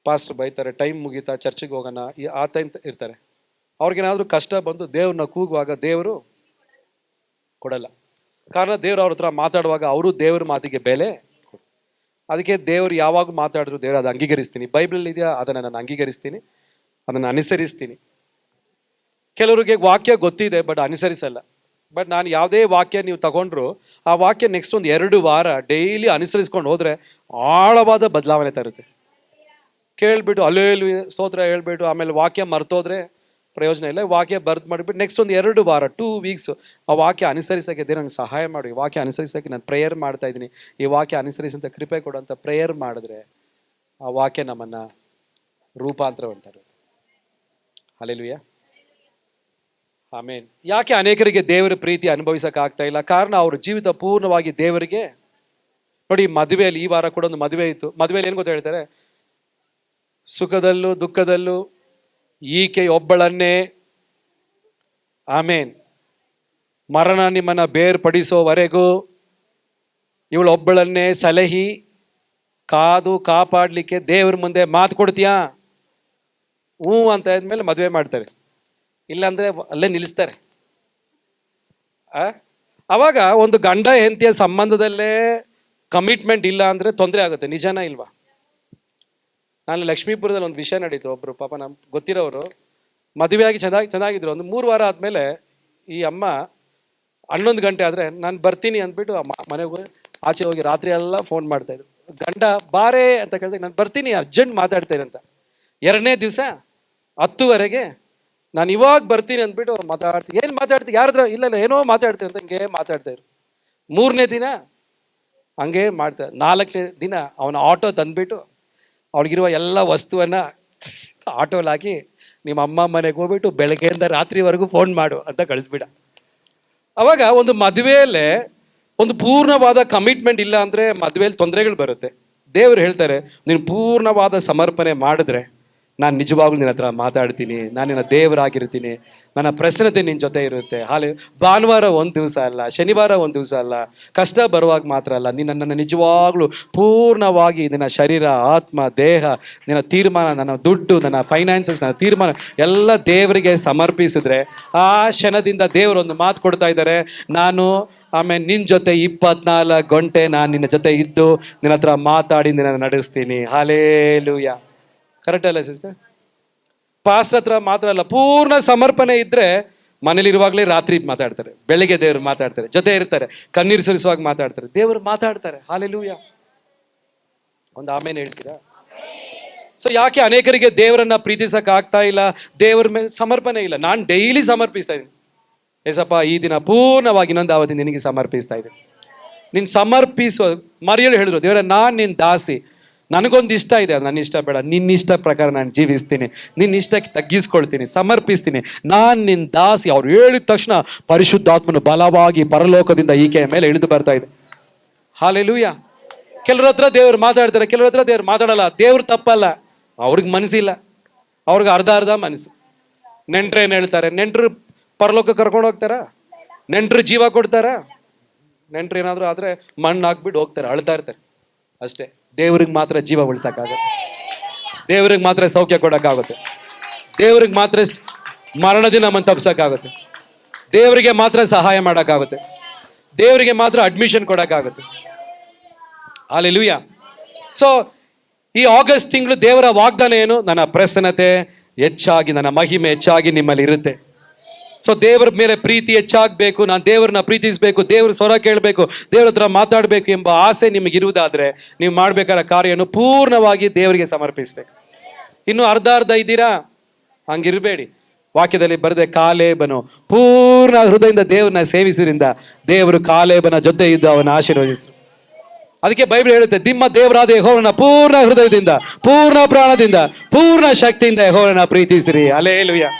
ಪಾಸ್ಟರ್ ಬೈತಾರೆ, ಟೈಮ್ ಮುಗೀತಾ, ಚರ್ಚಿಗೆ ಹೋಗೋಣ, ಆ ಟೈಮ್ ಇರ್ತಾರೆ. ಅವ್ರಿಗೇನಾದ್ರೂ ಕಷ್ಟ ಬಂದು ದೇವ್ರನ್ನ ಕೂಗುವಾಗ ದೇವರು ಕೊಡಲ್ಲ. ಕಾರಣ ದೇವ್ರು ಅವ್ರ ಹತ್ರ ಮಾತಾಡುವಾಗ ಅವರು ದೇವ್ರ ಮಾತಿಗೆ ಬೆಲೆ. ಅದಕ್ಕೆ ದೇವ್ರು ಯಾವಾಗ ಮಾತಾಡಿದ್ರು ದೇವ್ರು ಅದು ಅಂಗೀಕರಿಸ್ತೀನಿ. ಬೈಬಲ್ ಇದೆಯಾ, ಅದನ್ನು ನಾನು ಅಂಗೀಕರಿಸ್ತೀನಿ, ಅದನ್ನು ಅನುಸರಿಸ್ತೀನಿ. ಕೆಲವರಿಗೆ ವಾಕ್ಯ ಗೊತ್ತಿದೆ ಬಟ್ ಅನುಸರಿಸಲ್ಲ. ಬಟ್ ನಾನು ಯಾವುದೇ ವಾಕ್ಯ ನೀವು ತಗೊಂಡ್ರು ಆ ವಾಕ್ಯ ನೆಕ್ಸ್ಟ್ ಒಂದು 2 ವಾರ ಡೈಲಿ ಅನುಸರಿಸ್ಕೊಂಡು ಹೋದ್ರೆ ಆಳವಾದ ಬದಲಾವಣೆ ತರುತ್ತೆ. ಕೇಳ್ಬಿಟ್ಟು ಅಲ್ಲೇಲು ಸ್ತೋತ್ರ ಹೇಳ್ಬಿಟ್ಟು ಆಮೇಲೆ ವಾಕ್ಯ ಮರ್ತೋದ್ರೆ ಪ್ರಯೋಜನ ಇಲ್ಲ. ವಾಕ್ಯ ಬರ್ದು ಮಾಡಿಬಿಟ್ಟು ನೆಕ್ಸ್ಟ್ ಒಂದು 2 ವಾರ 2 ವೀಕ್ಸ್ ಆ ವಾಕ್ಯ ಅನುಸರಿಸೋಕೆ ದೇವ್ರು ನಂಗೆ ಸಹಾಯ ಮಾಡಿ, ಈ ವಾಕ್ಯ ಅನುಸರಿಸೋಕೆ ನಾನು ಪ್ರೇಯರ್ ಮಾಡ್ತಾ ಇದ್ದೀನಿ, ಈ ವಾಕ್ಯ ಅನುಸರಿಸಂತ ಕೃಪೆ ಕೊಡು ಅಂತ ಪ್ರೇಯರ್ ಮಾಡಿದ್ರೆ ಆ ವಾಕ್ಯ ನಮ್ಮನ್ನ ರೂಪಾಂತರವಂತಾರೆ. ಹಲ್ಲೆಲೂಯಾ. ಆಮೇನ್. ಯಾಕೆ ಅನೇಕರಿಗೆ ದೇವರ ಪ್ರೀತಿ ಅನುಭವಿಸಕ್ ಆಗ್ತಾ ಇಲ್ಲ? ಕಾರಣ ಅವ್ರ ಜೀವಿತ ಪೂರ್ಣವಾಗಿ ದೇವರಿಗೆ. ನೋಡಿ, ಮದುವೆಯಲ್ಲಿ ಈ ವಾರ ಕೂಡ ಒಂದು ಮದುವೆ ಇತ್ತು. ಮದುವೆಯಲ್ಲಿ ಏನು ಗೊತ್ತಾ ಹೇಳ್ತಾರೆ? ಸುಖದಲ್ಲೂ ದುಃಖದಲ್ಲೂ ಈಕೆ ಒಬ್ಬಳನ್ನೇ, ಆಮೇನ್, ಮರಣ ನಿಮ್ಮನ್ನ ಬೇರ್ಪಡಿಸೋವರೆಗೂ ಇವಳೊಬ್ಬಳನ್ನೇ ಸಲಹಿ ಕಾದು ಕಾಪಾಡ್ಲಿಕ್ಕೆ ದೇವ್ರ ಮುಂದೆ ಮಾತು ಕೊಡ್ತೀಯಾ? ಹ್ಞೂ ಅಂತ ಆದ್ಮೇಲೆ ಮದುವೆ ಮಾಡ್ತಾರೆ, ಇಲ್ಲಾಂದ್ರೆ ಅಲ್ಲೇ ನಿಲ್ಲಿಸ್ತಾರೆ. ಅವಾಗ ಒಂದು ಗಂಡ ಹೆಂಡತಿಯ ಸಂಬಂಧದಲ್ಲೇ ಕಮಿಟ್ಮೆಂಟ್ ಇಲ್ಲ ಅಂದ್ರೆ ತೊಂದರೆ ಆಗುತ್ತೆ. ನಿಜನಾ ಇಲ್ವಾ? ನಾನು ಲಕ್ಷ್ಮೀಪುರದಲ್ಲಿ ಒಂದು ವಿಷಯ ನಡೀತು. ಒಬ್ರು ಪಾಪ ನಮ್ಗೆ ಗೊತ್ತಿರೋರು ಮದುವೆಯಾಗಿ ಚೆನ್ನಾಗಿದ್ರು. ಒಂದು 3 ವಾರ ಆದ್ಮೇಲೆ ಈ ಅಮ್ಮ 11 ಗಂಟೆ ಆದ್ರೆ ನಾನು ಬರ್ತೀನಿ ಅಂದ್ಬಿಟ್ಟು ಮನೆಗೆ ಆಚೆ ಹೋಗಿ ರಾತ್ರಿ ಎಲ್ಲ ಫೋನ್ ಮಾಡ್ತಾ ಇದ್ರು. ಗಂಡ ಬಾರೇ ಅಂತ ಕೇಳಿದಾಗ ನಾನು ಬರ್ತೀನಿ, ಅರ್ಜೆಂಟ್ ಮಾತಾಡ್ತೇನೆ ಅಂತ. 2ನೇ ದಿವಸ 10ವರೆಗೆ ನಾನು ಇವಾಗ ಬರ್ತೀನಿ ಅಂದ್ಬಿಟ್ಟು ಮಾತಾಡ್ತೀನಿ. ಏನು ಮಾತಾಡ್ತೀನಿ? ಯಾರದ್ರ? ಇಲ್ಲ ಏನೋ ಮಾತಾಡ್ತೀನಿ ಅಂತ ಹಿಂಗೆ ಮಾತಾಡ್ತಾ ಇದ್ರು. 3ನೇ ದಿನ ಹಂಗೆ ಮಾಡ್ತಾರೆ. 4ನೇ ದಿನ ಅವನ ಆಟೋ ತಂದ್ಬಿಟ್ಟು ಅವ್ಳಿಗಿರುವ ಎಲ್ಲ ವಸ್ತುವನ್ನ ಆಟೋಲ್ ಹಾಕಿ ನಿಮ್ಮ ಅಮ್ಮ ಮನೆಗೆ ಹೋಗ್ಬಿಟ್ಟು ಬೆಳಗ್ಗೆಯಿಂದ ರಾತ್ರಿವರೆಗೂ ಫೋನ್ ಮಾಡು ಅಂತ ಕಳಿಸ್ಬಿಡ. ಅವಾಗ ಒಂದು ಮದುವೆಯಲ್ಲೇ ಒಂದು ಪೂರ್ಣವಾದ ಕಮಿಟ್ಮೆಂಟ್ ಇಲ್ಲ ಅಂದ್ರೆ ಮದುವೆಯಲ್ಲಿ ತೊಂದರೆಗಳು ಬರುತ್ತೆ. ದೇವರು ಹೇಳ್ತಾರೆ, ನೀನು ಪೂರ್ಣವಾದ ಸಮರ್ಪಣೆ ಮಾಡಿದ್ರೆ ನಾನು ನಿಜವಾಗ್ಲೂ ನಿನ್ನ ಹತ್ರ ಮಾತಾಡ್ತೀನಿ, ನಾನು ನಿನ್ನ ದೇವರಾಗಿರ್ತೀನಿ, ನನ್ನ ಪ್ರಸನ್ನತೆ ನಿನ್ನ ಜೊತೆ ಇರುತ್ತೆ. ಭಾನುವಾರ ಒಂದು ದಿವಸ ಅಲ್ಲ, ಶನಿವಾರ ಒಂದು ದಿವಸ ಅಲ್ಲ, ಕಷ್ಟ ಬರುವಾಗ ಮಾತ್ರ ಅಲ್ಲ, ನನ್ನ ನಿಜವಾಗ್ಲೂ ಪೂರ್ಣವಾಗಿ ನಿನ್ನ ಶರೀರ, ಆತ್ಮ, ದೇಹ, ನಿನ್ನ ತೀರ್ಮಾನ, ನನ್ನ ದುಡ್ಡು, ನನ್ನ ಫೈನಾನ್ಸಸ್, ನನ್ನ ತೀರ್ಮಾನ ಎಲ್ಲ ದೇವರಿಗೆ ಸಮರ್ಪಿಸಿದ್ರೆ ಆ ಕ್ಷಣದಿಂದ ದೇವರು ಒಂದು ಮಾತು ಕೊಡ್ತಾ ಇದ್ದಾರೆ, ನಾನು ಆಮೇಲೆ ನಿನ್ನ ಜೊತೆ 24 ಗಂಟೆ ನಾನು ನಿನ್ನ ಜೊತೆ ಇದ್ದು ನಿನ್ನ ಹತ್ರ ಮಾತಾಡಿ ನಿನ್ನ ನಡೆಸ್ತೀನಿ. ಹಾಲೇಲೂಯ. ಕರೆಕ್ಟ್ ಅಲ್ಲ ಸಿಸ್ಟರ್? ಪಾಸ್ಟ್ ಹತ್ರ ಮಾತ್ರ ಅಲ್ಲ, ಪೂರ್ಣ ಸಮರ್ಪಣೆ ಇದ್ರೆ ಮನೇಲಿರುವಾಗಲೇ ರಾತ್ರಿ ಮಾತಾಡ್ತಾರೆ, ಬೆಳಿಗ್ಗೆ ದೇವರು ಮಾತಾಡ್ತಾರೆ, ಜೊತೆ ಇರ್ತಾರೆ, ಕಣ್ಣೀರು ಸುರಿಸುವಾಗ ಮಾತಾಡ್ತಾರೆ, ದೇವರು ಮಾತಾಡ್ತಾರೆ. ಹಾಲೆಲೂಯ. ಒಂದು ಆಮೇಲೆ ಹೇಳ್ತೀರಾ? ಸೊ ಯಾಕೆ ಅನೇಕರಿಗೆ ದೇವರನ್ನ ಪ್ರೀತಿಸಕ್ ಆಗ್ತಾ ಇಲ್ಲ, ದೇವರ ಮೇಲೆ ಸಮರ್ಪಣೆ ಇಲ್ಲ? ನಾನು ಡೈಲಿ ಸಮರ್ಪಿಸ್ತಾ ಇದ್ದೀನಿ, ಏಸಪ್ಪ ಈ ದಿನ ಪೂರ್ಣವಾಗಿ ಇನ್ನೊಂದು ಅವಧಿ ನಿನಗೆ ಸಮರ್ಪಿಸ್ತಾ ಇದ್ದೀನಿ. ನೀನು ಸಮರ್ಪಿಸುವ ಮರಿಯಳು ಹೇಳಿದ್ರು, ದೇವರ ನಾನು ನಿನ್ನ ದಾಸಿ, ನನಗೊಂದು ಇಷ್ಟ ಇದೆ, ಅದು ನನ್ನ ಇಷ್ಟ ಬೇಡ, ನಿನ್ನ ಇಷ್ಟ ಪ್ರಕಾರ ನಾನು ಜೀವಿಸ್ತೀನಿ, ನಿನ್ನ ಇಷ್ಟಕ್ಕೆ ತಗ್ಗಿಸ್ಕೊಳ್ತೀನಿ, ಸಮರ್ಪಿಸ್ತೀನಿ, ನಾನು ನಿನ್ನ ದಾಸಿ. ಅವ್ರು ಹೇಳಿದ ತಕ್ಷಣ ಪರಿಶುದ್ಧಾತ್ಮನು ಬಲವಾಗಿ ಪರಲೋಕದಿಂದ ಈಕೆಯ ಮೇಲೆ ಇಳಿದು ಬರ್ತಾ ಇದೆ. ಹಾಲೆಲೂಯ. ಕೆಲವ್ರ ಹತ್ರ ದೇವ್ರು ಮಾತಾಡ್ತಾರೆ, ಕೆಲವ್ರ ಹತ್ರ ದೇವ್ರು ಮಾತಾಡಲ್ಲ. ದೇವ್ರು ತಪ್ಪಲ್ಲ, ಅವ್ರಿಗೆ ಮನಸ್ಸಿಲ್ಲ, ಅವ್ರಿಗೆ ಅರ್ಧ ಮನಸ್ಸು. ನೆಂಟ್ರು ಏನು ಹೇಳ್ತಾರೆ? ನೆಂಟ್ರು ಪರಲೋಕ ಕರ್ಕೊಂಡು ಹೋಗ್ತಾರ? ನೆಂಟ್ರು ಜೀವ ಕೊಡ್ತಾರ? ನೆಂಟ್ರು ಏನಾದ್ರು ಆದ್ರೆ ಮಣ್ಣು ಹಾಕ್ಬಿಟ್ಟು ಹೋಗ್ತಾರೆ, ಅಳ್ತಾ ಇರ್ತಾರೆ ಅಷ್ಟೇ. ದೇವ್ರಿಗೆ ಮಾತ್ರ ಜೀವ ಉಳಿಸಕ್ಕಾಗುತ್ತೆ, ದೇವ್ರಿಗೆ ಮಾತ್ರ ಸೌಖ್ಯ ಕೊಡಕ್ಕಾಗುತ್ತೆ, ದೇವ್ರಿಗೆ ಮಾತ್ರ ಮರಣದಿಂದ ನಮ್ಮನ್ನು ತಪ್ಸಕ್ಕಾಗುತ್ತೆ, ದೇವರಿಗೆ ಮಾತ್ರ ಸಹಾಯ ಮಾಡೋಕ್ಕಾಗುತ್ತೆ, ದೇವರಿಗೆ ಮಾತ್ರ ಅಡ್ಮಿಷನ್ ಕೊಡಕ್ಕಾಗುತ್ತೆ. ಹಾಲೆಲೂಯಾ. ಸೊ ಈ ಆಗಸ್ಟ್ ತಿಂಗಳು ದೇವರ ವಾಗ್ದಾನ ಏನು? ನನ್ನ ಪ್ರಸನ್ನತೆ ಹೆಚ್ಚಾಗಿ, ನನ್ನ ಮಹಿಮೆ ಹೆಚ್ಚಾಗಿ ನಿಮ್ಮಲ್ಲಿ ಇರುತ್ತೆ. ಸೊ ದೇವರ ಮೇಲೆ ಪ್ರೀತಿ ಹೆಚ್ಚಾಗಬೇಕು, ನಾನು ದೇವ್ರನ್ನ ಪ್ರೀತಿಸಬೇಕು, ದೇವ್ರ ಸ್ವರ ಕೇಳಬೇಕು, ದೇವ್ರ ಹತ್ರ ಮಾತಾಡಬೇಕು ಎಂಬ ಆಸೆ ನಿಮಗೆ ಇರುವುದಾದ್ರೆ ನೀವು ಮಾಡ್ಬೇಕಾದ ಕಾರ್ಯವನ್ನು ಪೂರ್ಣವಾಗಿ ದೇವರಿಗೆ ಸಮರ್ಪಿಸ್ಬೇಕು. ಇನ್ನು ಅರ್ಧ ಇದ್ದೀರಾ? ಹಂಗಿರಬೇಡಿ. ವಾಕ್ಯದಲ್ಲಿ ಬರೆದೆ, ಕಾಲೇಬನು ಪೂರ್ಣ ಹೃದಯದಿಂದ ದೇವ್ರನ್ನ ಸೇವಿಸಿದ್ರಿಂದ ದೇವರು ಕಾಲೇಬನ ಜೊತೆ ಇದ್ದು ಅವನ ಆಶೀರ್ವದಿಸಿದ್ರು. ಅದಕ್ಕೆ ಬೈಬಲ್ ಹೇಳುತ್ತೆ, ನಿಮ್ಮ ದೇವರಾದ ಯೆಹೋವನ ಪೂರ್ಣ ಹೃದಯದಿಂದ, ಪೂರ್ಣ ಪ್ರಾಣದಿಂದ, ಪೂರ್ಣ ಶಕ್ತಿಯಿಂದ ಯೆಹೋವನ ಪ್ರೀತಿಸಿರಿ. ಹಲ್ಲೆಲೂಯಾ.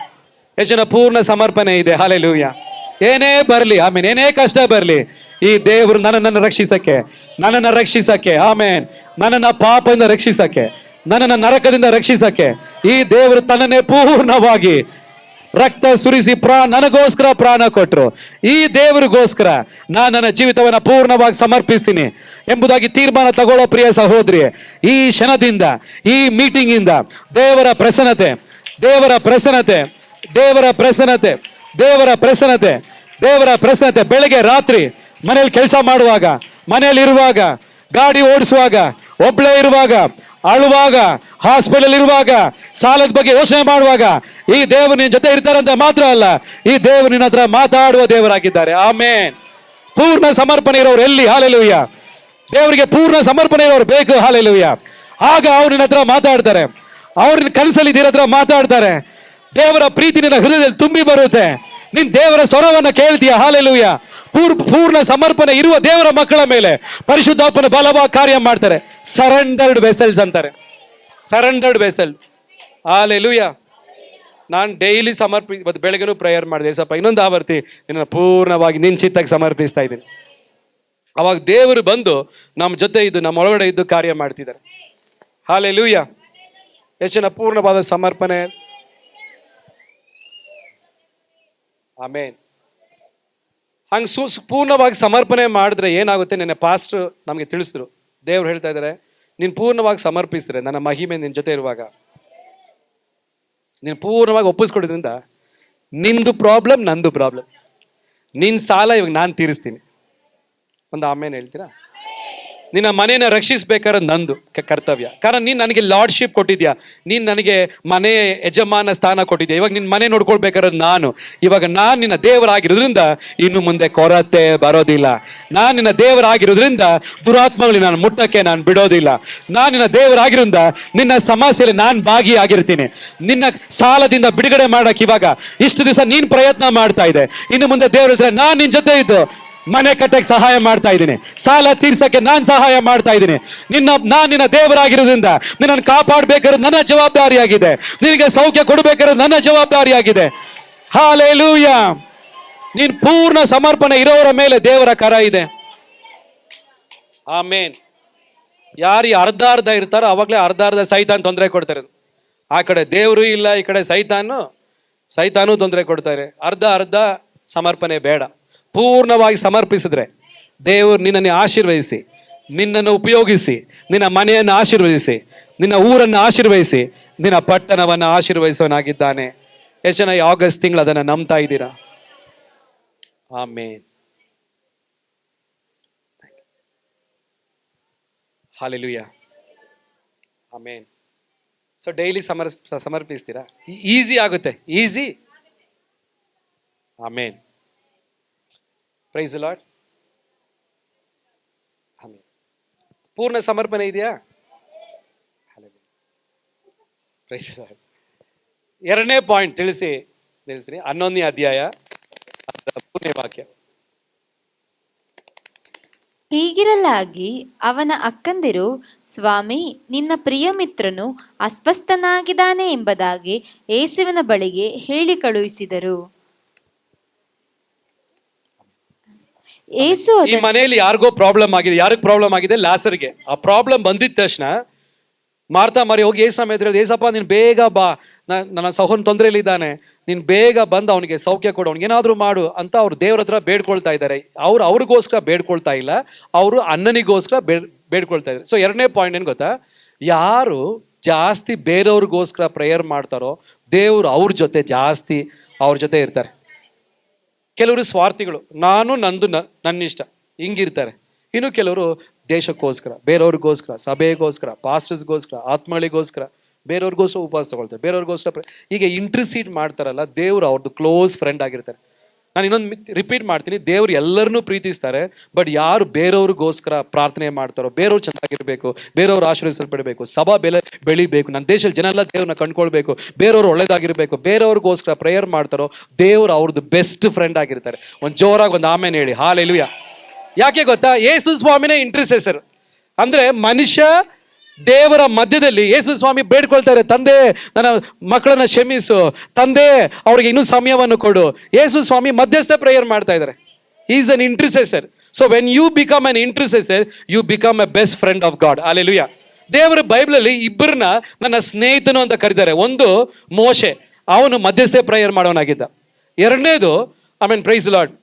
ಎಷ್ಟು ಜನ ಪೂರ್ಣ ಸಮರ್ಪಣೆ ಇದೆ? ಹಾಲೆಲೂಯಾ. ಏನೇ ಬರಲಿ, ಆಮೇನ್, ಏನೇ ಕಷ್ಟ ಬರಲಿ, ಈ ದೇವರು ನನ್ನನ್ನು ರಕ್ಷಿಸಕ್ಕೆ, ಆಮೇನ್, ನನ್ನನ್ನ ಪಾಪದಿಂದ ರಕ್ಷಿಸಕ್ಕೆ, ನನ್ನನ್ನ ನರಕದಿಂದ ರಕ್ಷಿಸಕ್ಕೆ ಈ ದೇವರು ತನ್ನನ್ನೇ ಪೂರ್ಣವಾಗಿ ರಕ್ತ ಸುರಿಸಿ ನನಗೋಸ್ಕರ ಪ್ರಾಣ ಕೊಟ್ಟರು. ಈ ದೇವರಿಗೋಸ್ಕರ ನಾನು ನನ್ನ ಜೀವಿತವನ್ನ ಪೂರ್ಣವಾಗಿ ಸಮರ್ಪಿಸ್ತೀನಿ ಎಂಬುದಾಗಿ ತೀರ್ಮಾನ ತಗೊಳ್ಳೋ ಪ್ರಿಯ ಸಹೋದರಿ, ಈ ಕ್ಷಣದಿಂದ, ಈ ಮೀಟಿಂಗ್ ಇಂದ ದೇವರ ಪ್ರಸನ್ನತೆ, ದೇವರ ಪ್ರಸನ್ನತೆ, ದೇವರ ಪ್ರಸನ್ನತೆ, ದೇವರ ಪ್ರಸನ್ನತೆ, ದೇವರ ಪ್ರಸನ್ನತೆ ಬೆಳಗ್ಗೆ ರಾತ್ರಿ ಮನೇಲಿ ಕೆಲಸ ಮಾಡುವಾಗ, ಮನೆಯಲ್ಲಿ ಇರುವಾಗ, ಗಾಡಿ ಓಡಿಸುವಾಗ, ಒಬ್ಳೇ ಇರುವಾಗ, ಅಳುವಾಗ, ಹಾಸ್ಪಿಟಲ್ ಇರುವಾಗ, ಸಾಲದ ಬಗ್ಗೆ ಯೋಚನೆ ಮಾಡುವಾಗ ಈ ದೇವರು ನಿನ್ನ ಜೊತೆ ಇರ್ತಾರಂತ ಮಾತ್ರ ಅಲ್ಲ, ಈ ದೇವರು ನಿನ್ನ ಹತ್ರ ಮಾತಾಡುವ ದೇವರಾಗಿದ್ದಾರೆ. ಆಮೇನ್. ಪೂರ್ಣ ಸಮರ್ಪಣೆ ಇರೋರು ಎಲ್ಲಿ? ಹಾಲೆಲೂಯಾ. ದೇವರಿಗೆ ಪೂರ್ಣ ಸಮರ್ಪಣೆ ಇರೋರು ಬೇಕು. ಹಾಲೆಲೂಯಾ. ಆಗ ಅವ್ರು ನಿನ್ನ ಹತ್ರ ಮಾತಾಡ್ತಾರೆ, ಅವ್ರ ಕನಸಲ್ಲಿ ನಿನ್ನ ಹತ್ರ ಮಾತಾಡ್ತಾರೆ, ದೇವರ ಪ್ರೀತಿ ನಿನ್ನ ಹೃದಯದಲ್ಲಿ ತುಂಬಿ ಬರುತ್ತೆ, ನೀನ್ ದೇವರ ಸ್ವರವನ್ನ ಕೇಳ್ತೀಯ. ಹಾಲೆಲೂಯಾ. ಪೂರ್ಣ ಸಮರ್ಪಣೆ ಇರುವ ದೇವರ ಮಕ್ಕಳ ಮೇಲೆ ಪರಿಶುದ್ಧಾತ್ಮನ ಬಲವಾಗಿ ಕಾರ್ಯ ಮಾಡ್ತಾರೆ. ಸರೆಂಡರ್ಡ್ ವೆಸಲ್ಸ್ ಅಂತಾರೆ, ಸರೆಂಡರ್ಡ್ ವೆಸಲ್. ಹಾಲೆಲೂಯಾ. ನಾನು ಡೈಲಿ ಇವತ್ತು ಬೆಳಗ್ಗೆನೂ ಪ್ರೇಯರ್ ಮಾಡಿದೆ, ಏಸಪ್ಪ ಇನ್ನೊಂದು ಆವರ್ತಿ ನಿನ್ನ ಪೂರ್ಣವಾಗಿ ನಿನ್ನ ಚಿತ್ತಕ್ಕೆ ಸಮರ್ಪಿಸ್ತಾ ಇದ್ದೀನಿ. ಅವಾಗ ದೇವರು ಬಂದು ನಮ್ಮ ಜೊತೆ ಇದ್ದು, ನಮ್ಮ ಒಳಗಡೆ ಇದ್ದು ಕಾರ್ಯ ಮಾಡ್ತಿದ್ದಾರೆ. ಹಾಲೆಲೂಯಾ. ಎಷ್ಟು ಜನ ಪೂರ್ಣವಾದ ಸಮರ್ಪಣೆ? ಆಮೇನ್. ಹಂಗೆ ಪೂರ್ಣವಾಗಿ ಸಮರ್ಪಣೆ ಮಾಡಿದ್ರೆ ಏನಾಗುತ್ತೆ? ನೆನ್ನೆ ಪಾಸ್ಟರ್ ನಮಗೆ ತಿಳಿಸಿದ್ರು, ದೇವ್ರು ಹೇಳ್ತಾ ಇದ್ದಾರೆ, ನೀನು ಪೂರ್ಣವಾಗಿ ಸಮರ್ಪಿಸಿದ್ರೆ ನನ್ನ ಮಹಿಮೆ ನಿನ್ನ ಜೊತೆ ಇರುವಾಗ, ನೀನು ಪೂರ್ಣವಾಗಿ ಒಪ್ಪಿಸ್ಕೊಡೋದ್ರಿಂದ ನಿಂದು ಪ್ರಾಬ್ಲಮ್ ನಂದು ಪ್ರಾಬ್ಲಮ್, ನಿನ್ನ ಸಾಲ ಇವಾಗ ನಾನು ತೀರಿಸ್ತೀನಿ. ಒಂದು ಆಮೇಲೆ ಹೇಳ್ತೀರಾ? ನಿನ್ನ ಮನೆಯನ್ನು ರಕ್ಷಿಸ್ಬೇಕಾದ್ರೆ ನಂದು ಕರ್ತವ್ಯ. ಕಾರಣ ನೀನು ನನಗೆ ಲಾರ್ಡ್ಶಿಪ್ ಕೊಟ್ಟಿದ್ಯಾ, ನೀನು ನನಗೆ ಮನೆ ಯಜಮಾನ ಸ್ಥಾನ ಕೊಟ್ಟಿದ್ಯಾ. ಇವಾಗ ನಿನ್ನ ಮನೆ ನೋಡ್ಕೊಳ್ಬೇಕಾದ್ರೆ ಇವಾಗ ನಾನು ನಿನ್ನ ದೇವರಾಗಿರೋದ್ರಿಂದ ಇನ್ನು ಮುಂದೆ ಕೊರತೆ ಬರೋದಿಲ್ಲ. ನಾನು ನಿನ್ನ ದೇವರಾಗಿರೋದ್ರಿಂದ ದುರಾತ್ಮಗಳಿಗೆ ನಾನು ಮುಟ್ಟಕ್ಕೆ ನಾನು ಬಿಡೋದಿಲ್ಲ. ನಾನು ನಿನ್ನ ದೇವರಾಗಿರೋದ್ರಿಂದ ನಿನ್ನ ಸಮಸ್ಯೆಯಲ್ಲಿ ನಾನು ಭಾಗಿಯಾಗಿರ್ತೀನಿ. ನಿನ್ನ ಸಾಲದಿಂದ ಬಿಡುಗಡೆ ಮಾಡಕ್ಕೆ ಇವಾಗ ಇಷ್ಟು ದಿವಸ ನೀನು ಪ್ರಯತ್ನ ಮಾಡ್ತಾ ಇದೆ, ಇನ್ನು ಮುಂದೆ ದೇವ್ರ ಹತ್ರ ನಾನು ನಿನ್ನ ಜೊತೆ ಇದ್ದು ಮನೆ ಕಟ್ಟಕ್ಕೆ ಸಹಾಯ ಮಾಡ್ತಾ ಇದ್ದೀನಿ, ಸಾಲ ತೀರ್ಸಕ್ಕೆ ನಾನು ಸಹಾಯ ಮಾಡ್ತಾ ಇದ್ದೀನಿ. ನಾನು ನಿನ್ನ ದೇವರಾಗಿರೋದ್ರಿಂದ ನಿನ್ನನ್ನು ಕಾಪಾಡಬೇಕಾದ್ರೆ ನನ್ನ ಜವಾಬ್ದಾರಿಯಾಗಿದೆ, ನಿನಗೆ ಸೌಖ್ಯ ಕೊಡಬೇಕಾದ್ರೆ ನನ್ನ ಜವಾಬ್ದಾರಿಯಾಗಿದೆ. ಹಾಲೆಲೂಯಾ. ನೀನು ಪೂರ್ಣ ಸಮರ್ಪಣೆ ಇರೋರ ಮೇಲೆ ದೇವರ ಕರ ಇದೆ. ಆಮೇನ್. ಯಾರು ಅರ್ಧ ಇರ್ತಾರೋ ಅವಾಗಲೇ ಅರ್ಧ ಸೈತಾನ್ ತೊಂದರೆ ಕೊಡ್ತಾರೆ. ಆ ಕಡೆ ದೇವರು ಇಲ್ಲ, ಈ ಕಡೆ ಸೈತಾನು ತೊಂದರೆ ಕೊಡ್ತಾರೆ. ಅರ್ಧ ಅರ್ಧ ಸಮರ್ಪಣೆ ಬೇಡ. ಪೂರ್ಣವಾಗಿ ಸಮರ್ಪಿಸಿದ್ರೆ ದೇವರು ನಿನ್ನನ್ನು ಆಶೀರ್ವದಿಸಿ, ನಿನ್ನನ್ನು ಉಪಯೋಗಿಸಿ, ನಿನ್ನ ಮನೆಯನ್ನು ಆಶೀರ್ವದಿಸಿ, ನಿನ್ನ ಊರನ್ನು ಆಶೀರ್ವದಿಸಿ, ನಿನ್ನ ಪಟ್ಟಣವನ್ನು ಆಶೀರ್ವದಿಸುವನಾಗಿದ್ದಾನೆ. ಎಷ್ಟು ಜನ ಈ ಆಗಸ್ಟ್ ತಿಂಗಳು ಅದನ್ನು ನಂಬ್ತಾ ಇದ್ದೀರಾ? Amen. Hallelujah. Amen. So daily ಸಮರ್ಪಿಸ್ತೀರಾ? ಈಸಿ ಆಗುತ್ತೆ, easy. Amen. Praise the Lord. Amen. ಪೂರ್ಣ ಸಮರ್ಪಣೆ ಇದೆಯಾ? Praise the Lord. ಎರಡನೇ ಪಾಯಿಂಟ್ ತಿಳಿಸ್ತೀನಿ. 11ನೇ ಅಧ್ಯಾಯ 3ನೇ ವಾಕ್ಯ. ಹೀಗಿರಲಾಗಿ ಅವನ ಅಕ್ಕಂದಿರು, ಸ್ವಾಮಿ, ನಿನ್ನ ಪ್ರಿಯ ಮಿತ್ರನು ಅಸ್ವಸ್ಥನಾಗಿದ್ದಾನೆ ಎಂಬುದಾಗಿ ಯೇಸುವಿನ ಬಳಿಗೆ ಹೇಳಿ ಕಳುಹಿಸಿದರು. ಯೇಸು ಈ ಮನೆಯಲ್ಲಿ ಯಾರಿಗೋ ಪ್ರಾಬ್ಲಮ್ ಆಗಿದೆ. ಯಾರಿಗೆ ಪ್ರಾಬ್ಲಮ್ ಆಗಿದೆ? ಲಾಸರ್ಗೆ. ಆ ಪ್ರಾಬ್ಲಮ್ ಬಂದಿದ ತಕ್ಷಣ ಮಾರ್ತಾ ಮರಿ ಹೋಗಿ ಏಸಮ್ಮ ಎದುರು, ಏಸಪ್ಪ ನೀನು ಬೇಗ ಬಾ, ನನ್ನ ಸಹೋದರನ ತೊಂದರೆಯಲ್ಲಿದ್ದಾನೆ, ನೀನು ಬೇಗ ಬಂದು ಅವನಿಗೆ ಸೌಖ್ಯ ಕೊಡು, ಅವ್ನಿಗೆ ಏನಾದರೂ ಮಾಡು ಅಂತ ಅವ್ರು ದೇವ್ರ ಹತ್ರ ಬೇಡ್ಕೊಳ್ತಾ ಇದ್ದಾರೆ. ಅವ್ರಿಗೋಸ್ಕರ ಬೇಡ್ಕೊಳ್ತಾ ಇಲ್ಲ, ಅವರು ಅಣ್ಣನಿಗೋಸ್ಕರ ಬೇಡ್ಕೊಳ್ತಾ ಇದ್ದಾರೆ. ಸೊ ಎರಡನೇ ಪಾಯಿಂಟ್ ಏನು ಗೊತ್ತಾ? ಯಾರು ಜಾಸ್ತಿ ಬೇರೆಯವ್ರಿಗೋಸ್ಕರ ಪ್ರೇಯರ್ ಮಾಡ್ತಾರೋ ದೇವರು ಅವ್ರ ಜೊತೆ ಇರ್ತಾರೆ. ಕೆಲವರು ಸ್ವಾರ್ಥಿಗಳು, ನಂದು ನನ್ನಿಷ್ಟ ಹಿಂಗಿರ್ತಾರೆ. ಇನ್ನು ಕೆಲವರು ದೇಶಕ್ಕೋಸ್ಕರ, ಬೇರೆಯವ್ರಿಗೋಸ್ಕರ, ಸಭೆಗೋಸ್ಕರ, ಪಾಸ್ಟರ್ಸ್ಗೋಸ್ಕರ, ಆತ್ಮಗಳಿಗೋಸ್ಕರ, ಬೇರೆಯವ್ರಿಗೋಸ್ಕರ ಉಪವಾಸ ತಗೊಳ್ತಾರೆ, ಬೇರೆಯವ್ರಿಗೋಸ್ಕರ ಹೀಗೆ ಇಂಟ್ರಿಸೀಡ್ ಮಾಡ್ತಾರಲ್ಲ, ದೇವರು ಅವ್ರದ್ದು ಕ್ಲೋಸ್ ಫ್ರೆಂಡ್ ಆಗಿರ್ತಾರೆ. ನಾನು ಇನ್ನೊಂದು ರಿಪೀಟ್ ಮಾಡ್ತೀನಿ, ದೇವ್ರು ಎಲ್ಲರನ್ನೂ ಪ್ರೀತಿಸ್ತಾರೆ. ಬಟ್ ಯಾರು ಬೇರೆಯವ್ರಿಗೋಸ್ಕರ ಪ್ರಾರ್ಥನೆ ಮಾಡ್ತಾರೋ, ಬೇರೆಯವ್ರು ಚೆನ್ನಾಗಿರ್ಬೇಕು, ಬೇರೆಯವ್ರು ಆಶೀರ್ವದಿಸಲ್ಪಡಬೇಕು, ಸಭಾ ಬೆಳಿಬೇಕು, ನನ್ನ ದೇಶದ ಜನ ಎಲ್ಲ ದೇವ್ರನ್ನ ಕಂಡ್ಕೊಳ್ಬೇಕು, ಬೇರೆಯವ್ರು ಒಳ್ಳೇದಾಗಿರ್ಬೇಕು, ಬೇರೆಯವ್ರಿಗೋಸ್ಕರ ಪ್ರೇಯರ್ ಮಾಡ್ತಾರೋ ದೇವ್ರು ಅವ್ರದ್ದು ಬೆಸ್ಟ್ ಫ್ರೆಂಡ್ ಆಗಿರ್ತಾರೆ. ಒಂದು ಜೋರಾಗಿ ಒಂದು ಆಮೇನ್ ಹೇಳಿ. ಹಾಲೆಲೂಯಾ. ಯಾಕೆ ಗೊತ್ತಾ? ಯೇಸು ಸ್ವಾಮಿನೇ ಇಂಟರ್ಸೆಸರ್. ಅಂದ್ರೆ ಮನುಷ್ಯ ದೇವರ ಮಧ್ಯದಲ್ಲಿ ಯೇಸು ಸ್ವಾಮಿ ಬೇಡ್ಕೊಳ್ತಾರೆ, ತಂದೆ ನನ್ನ ಮಕ್ಕಳನ್ನ ಕ್ಷಮಿಸು, ತಂದೆ ಅವ್ರಿಗೆ ಇನ್ನೂ ಸಮಯವನ್ನು ಕೊಡು. ಯೇಸು ಸ್ವಾಮಿ ಮಧ್ಯಸ್ಥ ಪ್ರೇಯರ್ ಮಾಡ್ತಾ ಇದ್ದಾರೆ. Is an intercessor. So when you become an intercessor, you become a best friend of God. Hallelujah. ದೇವರ ಬೈಬಲಲ್ಲಿ ಇಬ್ಬರನ್ನ ನನ್ನ ಸ್ನೇಹಿತನು ಅಂತ ಕರೀತಾರೆ. ಒಂದು ಮೋಶೆ, ಅವನು ಮಧ್ಯಸ್ಥೆ ಪ್ರೇಯರ್ ಮಾಡೋನಾಗಿದ್ದ. ಎರಡನೇದು ಪ್ರೈಸ್ ಲಾರ್ಡ್,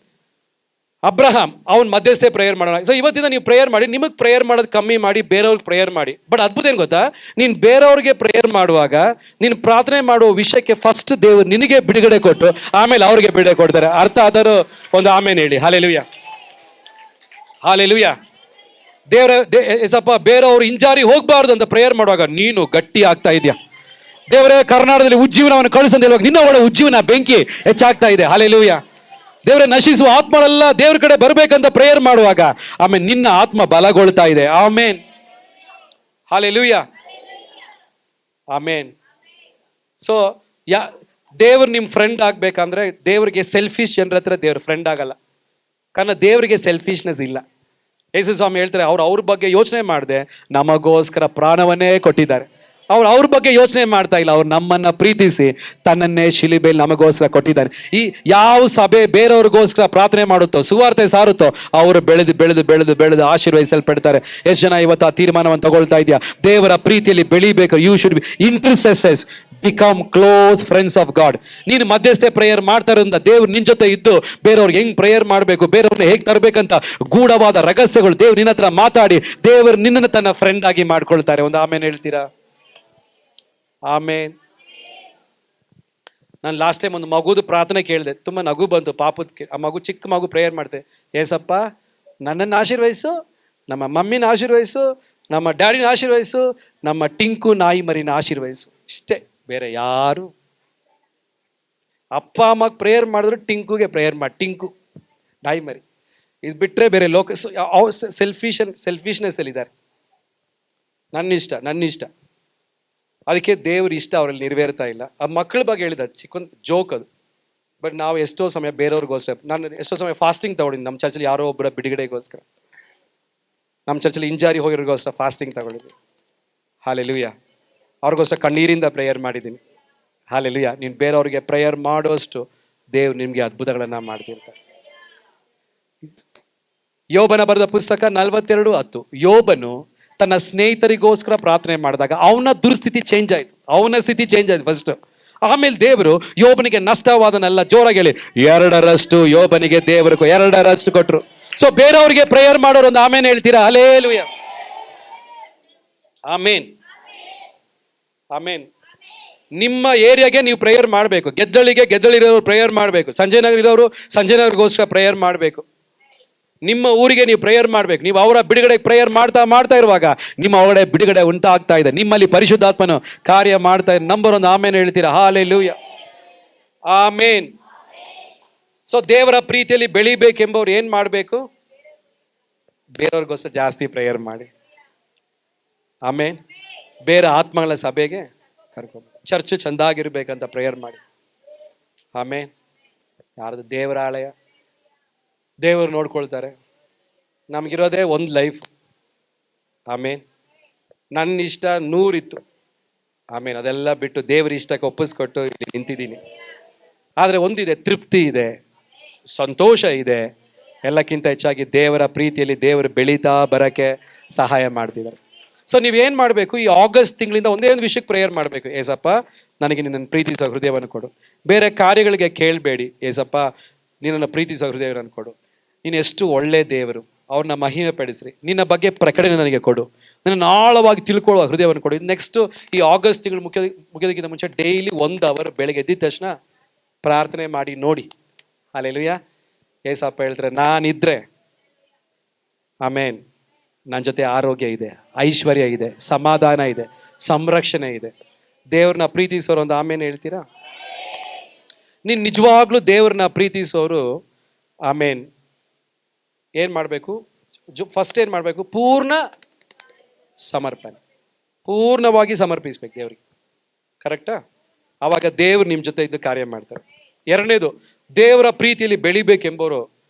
ಅಬ್ರಹಾಂ, ಅವನ್ ಮಧ್ಯಸ್ಥೆ ಪ್ರೇಯರ್ ಮಾಡೋಣ. ಸೊ ಇವತ್ತಿಂದ ನೀವು ಪ್ರೇಯರ್ ಮಾಡಿ, ನಿಮಗೆ ಪ್ರೇಯರ್ ಮಾಡೋದು ಕಮ್ಮಿ ಮಾಡಿ, ಬೇರೆಯವ್ರಿಗೆ ಪ್ರೇಯರ್ ಮಾಡಿ. ಬಟ್ ಅದ್ಭುತ ಏನು ಗೊತ್ತಾ? ನೀನು ಬೇರೆಯವ್ರಿಗೆ ಪ್ರೇಯರ್ ಮಾಡುವಾಗ ನೀನು ಪ್ರಾರ್ಥನೆ ಮಾಡುವ ವಿಷಯಕ್ಕೆ ಫಸ್ಟ್ ದೇವರು ನಿನಗೆ ಬಿಡುಗಡೆ ಕೊಟ್ಟು ಆಮೇಲೆ ಅವ್ರಿಗೆ ಬಿಡುಗಡೆ ಕೊಡ್ತಾರೆ. ಅರ್ಥ ಆದರೂ ಒಂದು ಆಮೇಲೆ ಹೇಳಿ. Hallelujah, hallelujah. ಏಸಪ್ಪ, ಬೇರೆಯವರು ಹಿಂಜಾರಿ ಹೋಗ್ಬಾರ್ದು ಅಂತ ಪ್ರೇಯರ್ ಮಾಡುವಾಗ ನೀನು ಗಟ್ಟಿ ಆಗ್ತಾ ಇದೆಯಾ? ದೇವರೇ, ಕರ್ನಾಟಕದಲ್ಲಿ ಉಜ್ಜೀವನವನ್ನು ಕಳಿಸಂತ ಹೇಳುವಾಗ ನಿನ್ನ ಒಳ್ಳೆ ಉಜ್ಜೀವನ ಬೆಂಕಿ ಹೆಚ್ಚಾಗ್ತಾ ಇದೆ. ಹಾಲೆಲೂಯಾ. ದೇವರೇ, ನಶಿಸುವ ಆತ್ಮಗಳೆಲ್ಲ ದೇವ್ರ ಕಡೆ ಬರ್ಬೇಕಂತ ಪ್ರೇಯರ್ ಮಾಡುವಾಗ ಆಮೇಲೆ ನಿನ್ನ ಆತ್ಮ ಬಲಗೊಳ್ತಾ ಇದೆ. ಆಮೇನ್. ಹಾಲೆಲೂಯಾ. ಆಮೇನ್. ಸೊ ದೇವ್ರು ನಿಮ್ ಫ್ರೆಂಡ್ ಆಗ್ಬೇಕಂದ್ರೆ ದೇವ್ರಿಗೆ ಸೆಲ್ಫಿಶ್ ಜನರ ಹತ್ರ ದೇವ್ರ ಫ್ರೆಂಡ್ ಆಗಲ್ಲ. ಕಾರಣ ದೇವರಿಗೆ ಸೆಲ್ಫಿಶ್ನೆಸ್ ಇಲ್ಲ. ಯೇಸು ಸ್ವಾಮಿ ಹೇಳ್ತಾರೆ, ಅವ್ರ ಬಗ್ಗೆ ಯೋಚನೆ ಮಾಡದೆ ನಮಗೋಸ್ಕರ ಪ್ರಾಣವನ್ನೇ ಕೊಟ್ಟಿದ್ದಾರೆ. ಅವ್ರ ಬಗ್ಗೆ ಯೋಚನೆ ಮಾಡ್ತಾ ಇಲ್ಲ, ಅವ್ರು ನಮ್ಮನ್ನ ಪ್ರೀತಿಸಿ ತನ್ನನ್ನೇ ಶಿಲುಬೆಯಲ್ಲಿ ನಮಗೋಸ್ಕರ ಕೊಟ್ಟಿದ್ದಾರೆ. ಈ ಯಾವ ಸಭೆ ಬೇರೆಯವ್ರಿಗೋಸ್ಕರ ಪ್ರಾರ್ಥನೆ ಮಾಡುತ್ತೋ, ಸುವಾರ್ತೆ ಸಾರುತ್ತೋ, ಅವರು ಬೆಳೆದು ಬೆಳೆದು ಬೆಳೆದು ಬೆಳೆದು ಆಶೀರ್ವದಿಸಲ್ಪಡ್ತಾರೆ. ಎಷ್ಟು ಜನ ಇವತ್ತು ಆ ತೀರ್ಮಾನವನ್ನು ತಗೊಳ್ತಾ ಇದೆಯಾ? ದೇವರ ಪ್ರೀತಿಯಲ್ಲಿ ಬೆಳಿಬೇಕು. You should be intercessors, become close friends of God. ನೀನು ಮಧ್ಯಸ್ಥೆ ಪ್ರೇಯರ್ ಮಾಡ್ತಾರಿಂದ ದೇವ್ರು ನಿನ್ ಜೊತೆ ಇದ್ದು ಬೇರೆಯವ್ರಿಗೆ ಹೆಂಗ್ ಪ್ರೇಯರ್ ಮಾಡಬೇಕು, ಬೇರೆಯವ್ರನ್ನ ಹೇಗೆ ತರಬೇಕಂತ ಗೂಢವಾದ ರಹಸ್ಯಗಳು ದೇವ್ರು ನಿನ್ನ ಹತ್ರ ಮಾತಾಡಿ ದೇವರು ನಿನ್ನನ್ನು ತನ್ನ ಫ್ರೆಂಡ್ ಆಗಿ ಮಾಡ್ಕೊಳ್ತಾರೆ. ಒಂದು ಆಮೇನ್ ಹೇಳ್ತೀರಾ? ಆಮೇನ್. ನಾನು ಲಾಸ್ಟ್ ಟೈಮ್ ಒಂದು ಮಗುದು ಪ್ರಾರ್ಥನೆ ಕೇಳಿದೆ, ತುಂಬ ನಗು ಬಂತು. ಆ ಮಗು, ಚಿಕ್ಕ ಮಗು ಪ್ರೇಯರ್ ಮಾಡ್ತೆ, ಏಸಪ್ಪ ನನ್ನನ್ನು ಆಶೀರ್ವಹಿಸು, ನಮ್ಮ ಮಮ್ಮಿನ ಆಶೀರ್ವಹಿಸು, ನಮ್ಮ ಡ್ಯಾಡಿನ ಆಶೀರ್ವಹಿಸು, ನಮ್ಮ ಟಿಂಕು ನಾಯಿ ಮರಿನ ಆಶೀರ್ವಹಿಸು. ಇಷ್ಟೇ, ಬೇರೆ ಯಾರು. ಅಪ್ಪ ಅಮ್ಮಗೆ ಪ್ರೇಯರ್ ಮಾಡಿದ್ರು ಟಿಂಕುಗೆ ಪ್ರೇಯರ್ ಮಾಡಿ, ಟಿಂಕು ನಾಯಿ ಮರಿ. ಇದು ಬಿಟ್ಟರೆ ಬೇರೆ ಸೆಲ್ಫಿಶ್ನೆಸ್ ಅಲ್ಲಿ ಇದ್ದಾರೆ. ನನ್ನ ಇಷ್ಟ ಅದಕ್ಕೆ ದೇವ್ರ ಇಷ್ಟ ಅವರಲ್ಲಿ ನೆರವೇರ್ತಾ ಇಲ್ಲ. ಆ ಮಕ್ಕಳ ಬಗ್ಗೆ ಹೇಳಿದ ಚಿಕ್ಕೊಂದು ಜೋಕ್ ಅದು. ಬಟ್ ನಾವು ಎಷ್ಟೋ ಸಮಯ ಬೇರೆಯವ್ರಿಗೋಸ್ಕರ, ನಾನು ಎಷ್ಟೋ ಸಮಯ ಫಾಸ್ಟಿಂಗ್ ತಗೊಂಡಿದ್ದೀನಿ. ನಮ್ಮ ಚರ್ಚಲ್ಲಿ ಯಾರೋ ಒಬ್ಬರ ಬಿಡುಗಡೆಗೋಸ್ಕರ, ನಮ್ಮ ಚರ್ಚಲ್ಲಿ ಇಂಜಾರಿ ಹೋಗಿರೋಗೋಸ್ಕರ ಫಾಸ್ಟಿಂಗ್ ತಗೊಂಡಿದ್ದೀನಿ. ಹಾಲೆಲೂಯಾ. ಅವ್ರಿಗೋಸ್ಕರ ಕಣ್ಣೀರಿಂದ ಪ್ರೇಯರ್ ಮಾಡಿದ್ದೀನಿ. ಹಾಲೆಲೂಯಾ. ನೀನು ಬೇರೆಯವ್ರಿಗೆ ಪ್ರೇಯರ್ ಮಾಡೋಷ್ಟು ದೇವ್ರು ನಿಮಗೆ ಅದ್ಭುತಗಳನ್ನ ಮಾಡ್ತಿರ್ತಾರೆ. ಯೋಬನ ಬರೆದ ಪುಸ್ತಕ 42:10. ಯೋಬನು ತನ್ನ ಸ್ನೇಹಿತರಿಗೋಸ್ಕರ ಪ್ರಾರ್ಥನೆ ಮಾಡಿದಾಗ ಅವನ ದುರ್ಸ್ಥಿತಿ ಚೇಂಜ್ ಆಯ್ತು, ಅವನ ಸ್ಥಿತಿ ಚೇಂಜ್ ಆಯ್ತು ಫಸ್ಟ್. ಆಮೇಲೆ ದೇವರು ಯೋಬನಿಗೆ ನಷ್ಟವಾದನೆಲ್ಲ ಜೋರಾಗಿ ಹೇಳಿ 2ರಷ್ಟು ಯೋಬನಿಗೆ ದೇವರು 2ರಷ್ಟು ಕೊಟ್ರು. ಸೊ ಬೇರೆಯವ್ರಿಗೆ ಪ್ರೇಯರ್ ಮಾಡೋರು ಒಂದು ಆಮೇನ್ ಹೇಳ್ತೀರಾ? ಹಲ್ಲೆಲೂಯಾ, ಆಮೇನ್, ಆಮೇನ್. ನಿಮ್ಮ ಏರಿಯಾಗೆ ನೀವು ಪ್ರೇಯರ್ ಮಾಡಬೇಕು. ಗೆದ್ದಳಿರೋರು ಪ್ರೇಯರ್ ಮಾಡಬೇಕು. ಸಂಜಯ್ ನಗರ್ ಇರೋರು ಸಂಜಯ್ ನಗರ್ಗೋಸ್ಕರ ಪ್ರೇಯರ್ ಮಾಡಬೇಕು. ನಿಮ್ಮ ಊರಿಗೆ ನೀವು ಪ್ರೇಯರ್ ಮಾಡಬೇಕು. ನೀವು ಅವರ ಬಿಡುಗಡೆಗೆ ಪ್ರೇಯರ್ ಮಾಡ್ತಾ ಇರುವಾಗ ನಿಮ್ಮ ಒಳಗಡೆ ಬಿಡುಗಡೆ ಉಂಟಾಗ್ತಾ ಇದೆ, ನಿಮ್ಮಲ್ಲಿ ಪರಿಶುದ್ಧಾತ್ಮನು ಕಾರ್ಯ ಮಾಡ್ತಾ ಇದೆ. ನಂಬರ್ 1 ಆಮೇನ್ ಹೇಳ್ತೀರಾ? ಹಲ್ಲೆಲೂಯಾ, ಆಮೇನ್. ಸೊ ದೇವರ ಪ್ರೀತಿಯಲ್ಲಿ ಬೆಳಿಬೇಕೆಂಬವ್ರು ಏನ್ ಮಾಡಬೇಕು? ಬೇರೆಯವ್ರಿಗೋಸ್ಕರ ಜಾಸ್ತಿ ಪ್ರೇಯರ್ ಮಾಡಿ. ಆಮೇನ್. ಬೇರೆ ಆತ್ಮಗಳ ಸಭೆಗೆ ಕರ್ಕೊಂಡು ಚರ್ಚ್ ಚಂದಾಗಿರ್ಬೇಕಂತ ಪ್ರೇಯರ್ ಮಾಡಿ. ಆಮೇನ್. ಯಾರ್ದು ದೇವರ ಆಲಯ, ದೇವರು ನೋಡ್ಕೊಳ್ತಾರೆ. ನಮಗಿರೋದೇ ಒಂದು ಲೈಫ್. ಆಮೇನ್. ನನ್ನ ಇಷ್ಟ 100 ಇತ್ತು. ಆಮೇನ್. ಅದೆಲ್ಲ ಬಿಟ್ಟು ದೇವರ ಇಷ್ಟಕ್ಕೆ ಒಪ್ಪಿಸ್ಕೊಟ್ಟು ಇಲ್ಲಿ ನಿಂತಿದ್ದೀನಿ. ಆದರೆ ಒಂದಿದೆ, ತೃಪ್ತಿ ಇದೆ, ಸಂತೋಷ ಇದೆ. ಎಲ್ಲಕ್ಕಿಂತ ಹೆಚ್ಚಾಗಿ ದೇವರ ಪ್ರೀತಿಯಲ್ಲಿ ದೇವರು ಬೆಳೀತಾ ಬರೋಕ್ಕೆ ಸಹಾಯ ಮಾಡ್ತಿದ್ದಾರೆ. ಸೊ ನೀವೇನು ಮಾಡಬೇಕು? ಈ ಆಗಸ್ಟ್ ತಿಂಗಳಿಂದ ಒಂದೇ ಒಂದು ವಿಷಯಕ್ಕೆ ಪ್ರೇಯರ್ ಮಾಡಬೇಕು. ಏಸಪ್ಪ, ನನಗೆ ನಿನ್ನನ್ನು ಪ್ರೀತಿಸೋ ಹೃದಯವನ್ನು ಕೊಡು. ಬೇರೆ ಕಾರ್ಯಗಳಿಗೆ ಕೇಳಬೇಡಿ. ಏಸಪ್ಪ, ನಿನ್ನನ್ನು ಪ್ರೀತಿಸೋ ಹೃದಯವನ್ನು ಕೊಡು. ನೀನು ಎಷ್ಟು ಒಳ್ಳೆ ದೇವರು, ಅವ್ರನ್ನ ಮಹಿಮೆ ಪಡಿಸ್ರಿ. ನಿನ್ನ ಬಗ್ಗೆ ಪ್ರಕಟಣೆ ನನಗೆ ಕೊಡು. ನನ್ನ ಆಳವಾಗಿ ತಿಳ್ಕೊಳ್ಳುವ ಹೃದಯವನ್ನು ಕೊಡು. ನೆಕ್ಸ್ಟು ಈ ಆಗಸ್ಟ್ ತಿಂಗಳು ಮುಗಿಯೋದಕ್ಕಿಂತ ಮುಂಚೆ ಡೈಲಿ 1 ಅವರ್ ಬೆಳಗ್ಗೆ ಎದ್ದಿದ ತಕ್ಷಣ ಪ್ರಾರ್ಥನೆ ಮಾಡಿ ನೋಡಿ. ಹಲ್ಲೆಲೂಯಾ. ಏಸಪ್ಪ ಹೇಳ್ತಾರೆ, ನಾನಿದ್ರೆ ಆಮೇನ್, ನನ್ನ ಜೊತೆ ಆರೋಗ್ಯ ಇದೆ, ಐಶ್ವರ್ಯ ಇದೆ, ಸಮಾಧಾನ ಇದೆ, ಸಂರಕ್ಷಣೆ ಇದೆ. ದೇವ್ರನ್ನ ಪ್ರೀತಿಸೋರು ಒಂದು ಆಮೇನ್ ಹೇಳ್ತೀರಾ? ನೀನು ನಿಜವಾಗ್ಲೂ ದೇವ್ರನ್ನ ಪ್ರೀತಿಸೋರು ಆಮೇನ್ ಏನ್ ಮಾಡಬೇಕು? ಫಸ್ಟ್ ಏನ್ ಮಾಡಬೇಕು? ಪೂರ್ಣ ಸಮರ್ಪಣೆ, ಪೂರ್ಣವಾಗಿ ಸಮರ್ಪಿಸ್ಬೇಕು ದೇವ್ರಿಗೆ. ಕರೆಕ್ಟಾ? ಆವಾಗ ದೇವ್ರು ನಿಮ್ಮ ಜೊತೆ ಇದ್ದು ಕಾರ್ಯ ಮಾಡ್ತಾರೆ. ಎರಡನೇದು, ದೇವರ ಪ್ರೀತಿಯಲ್ಲಿ ಬೆಳಿಬೇಕೆಂಬವರು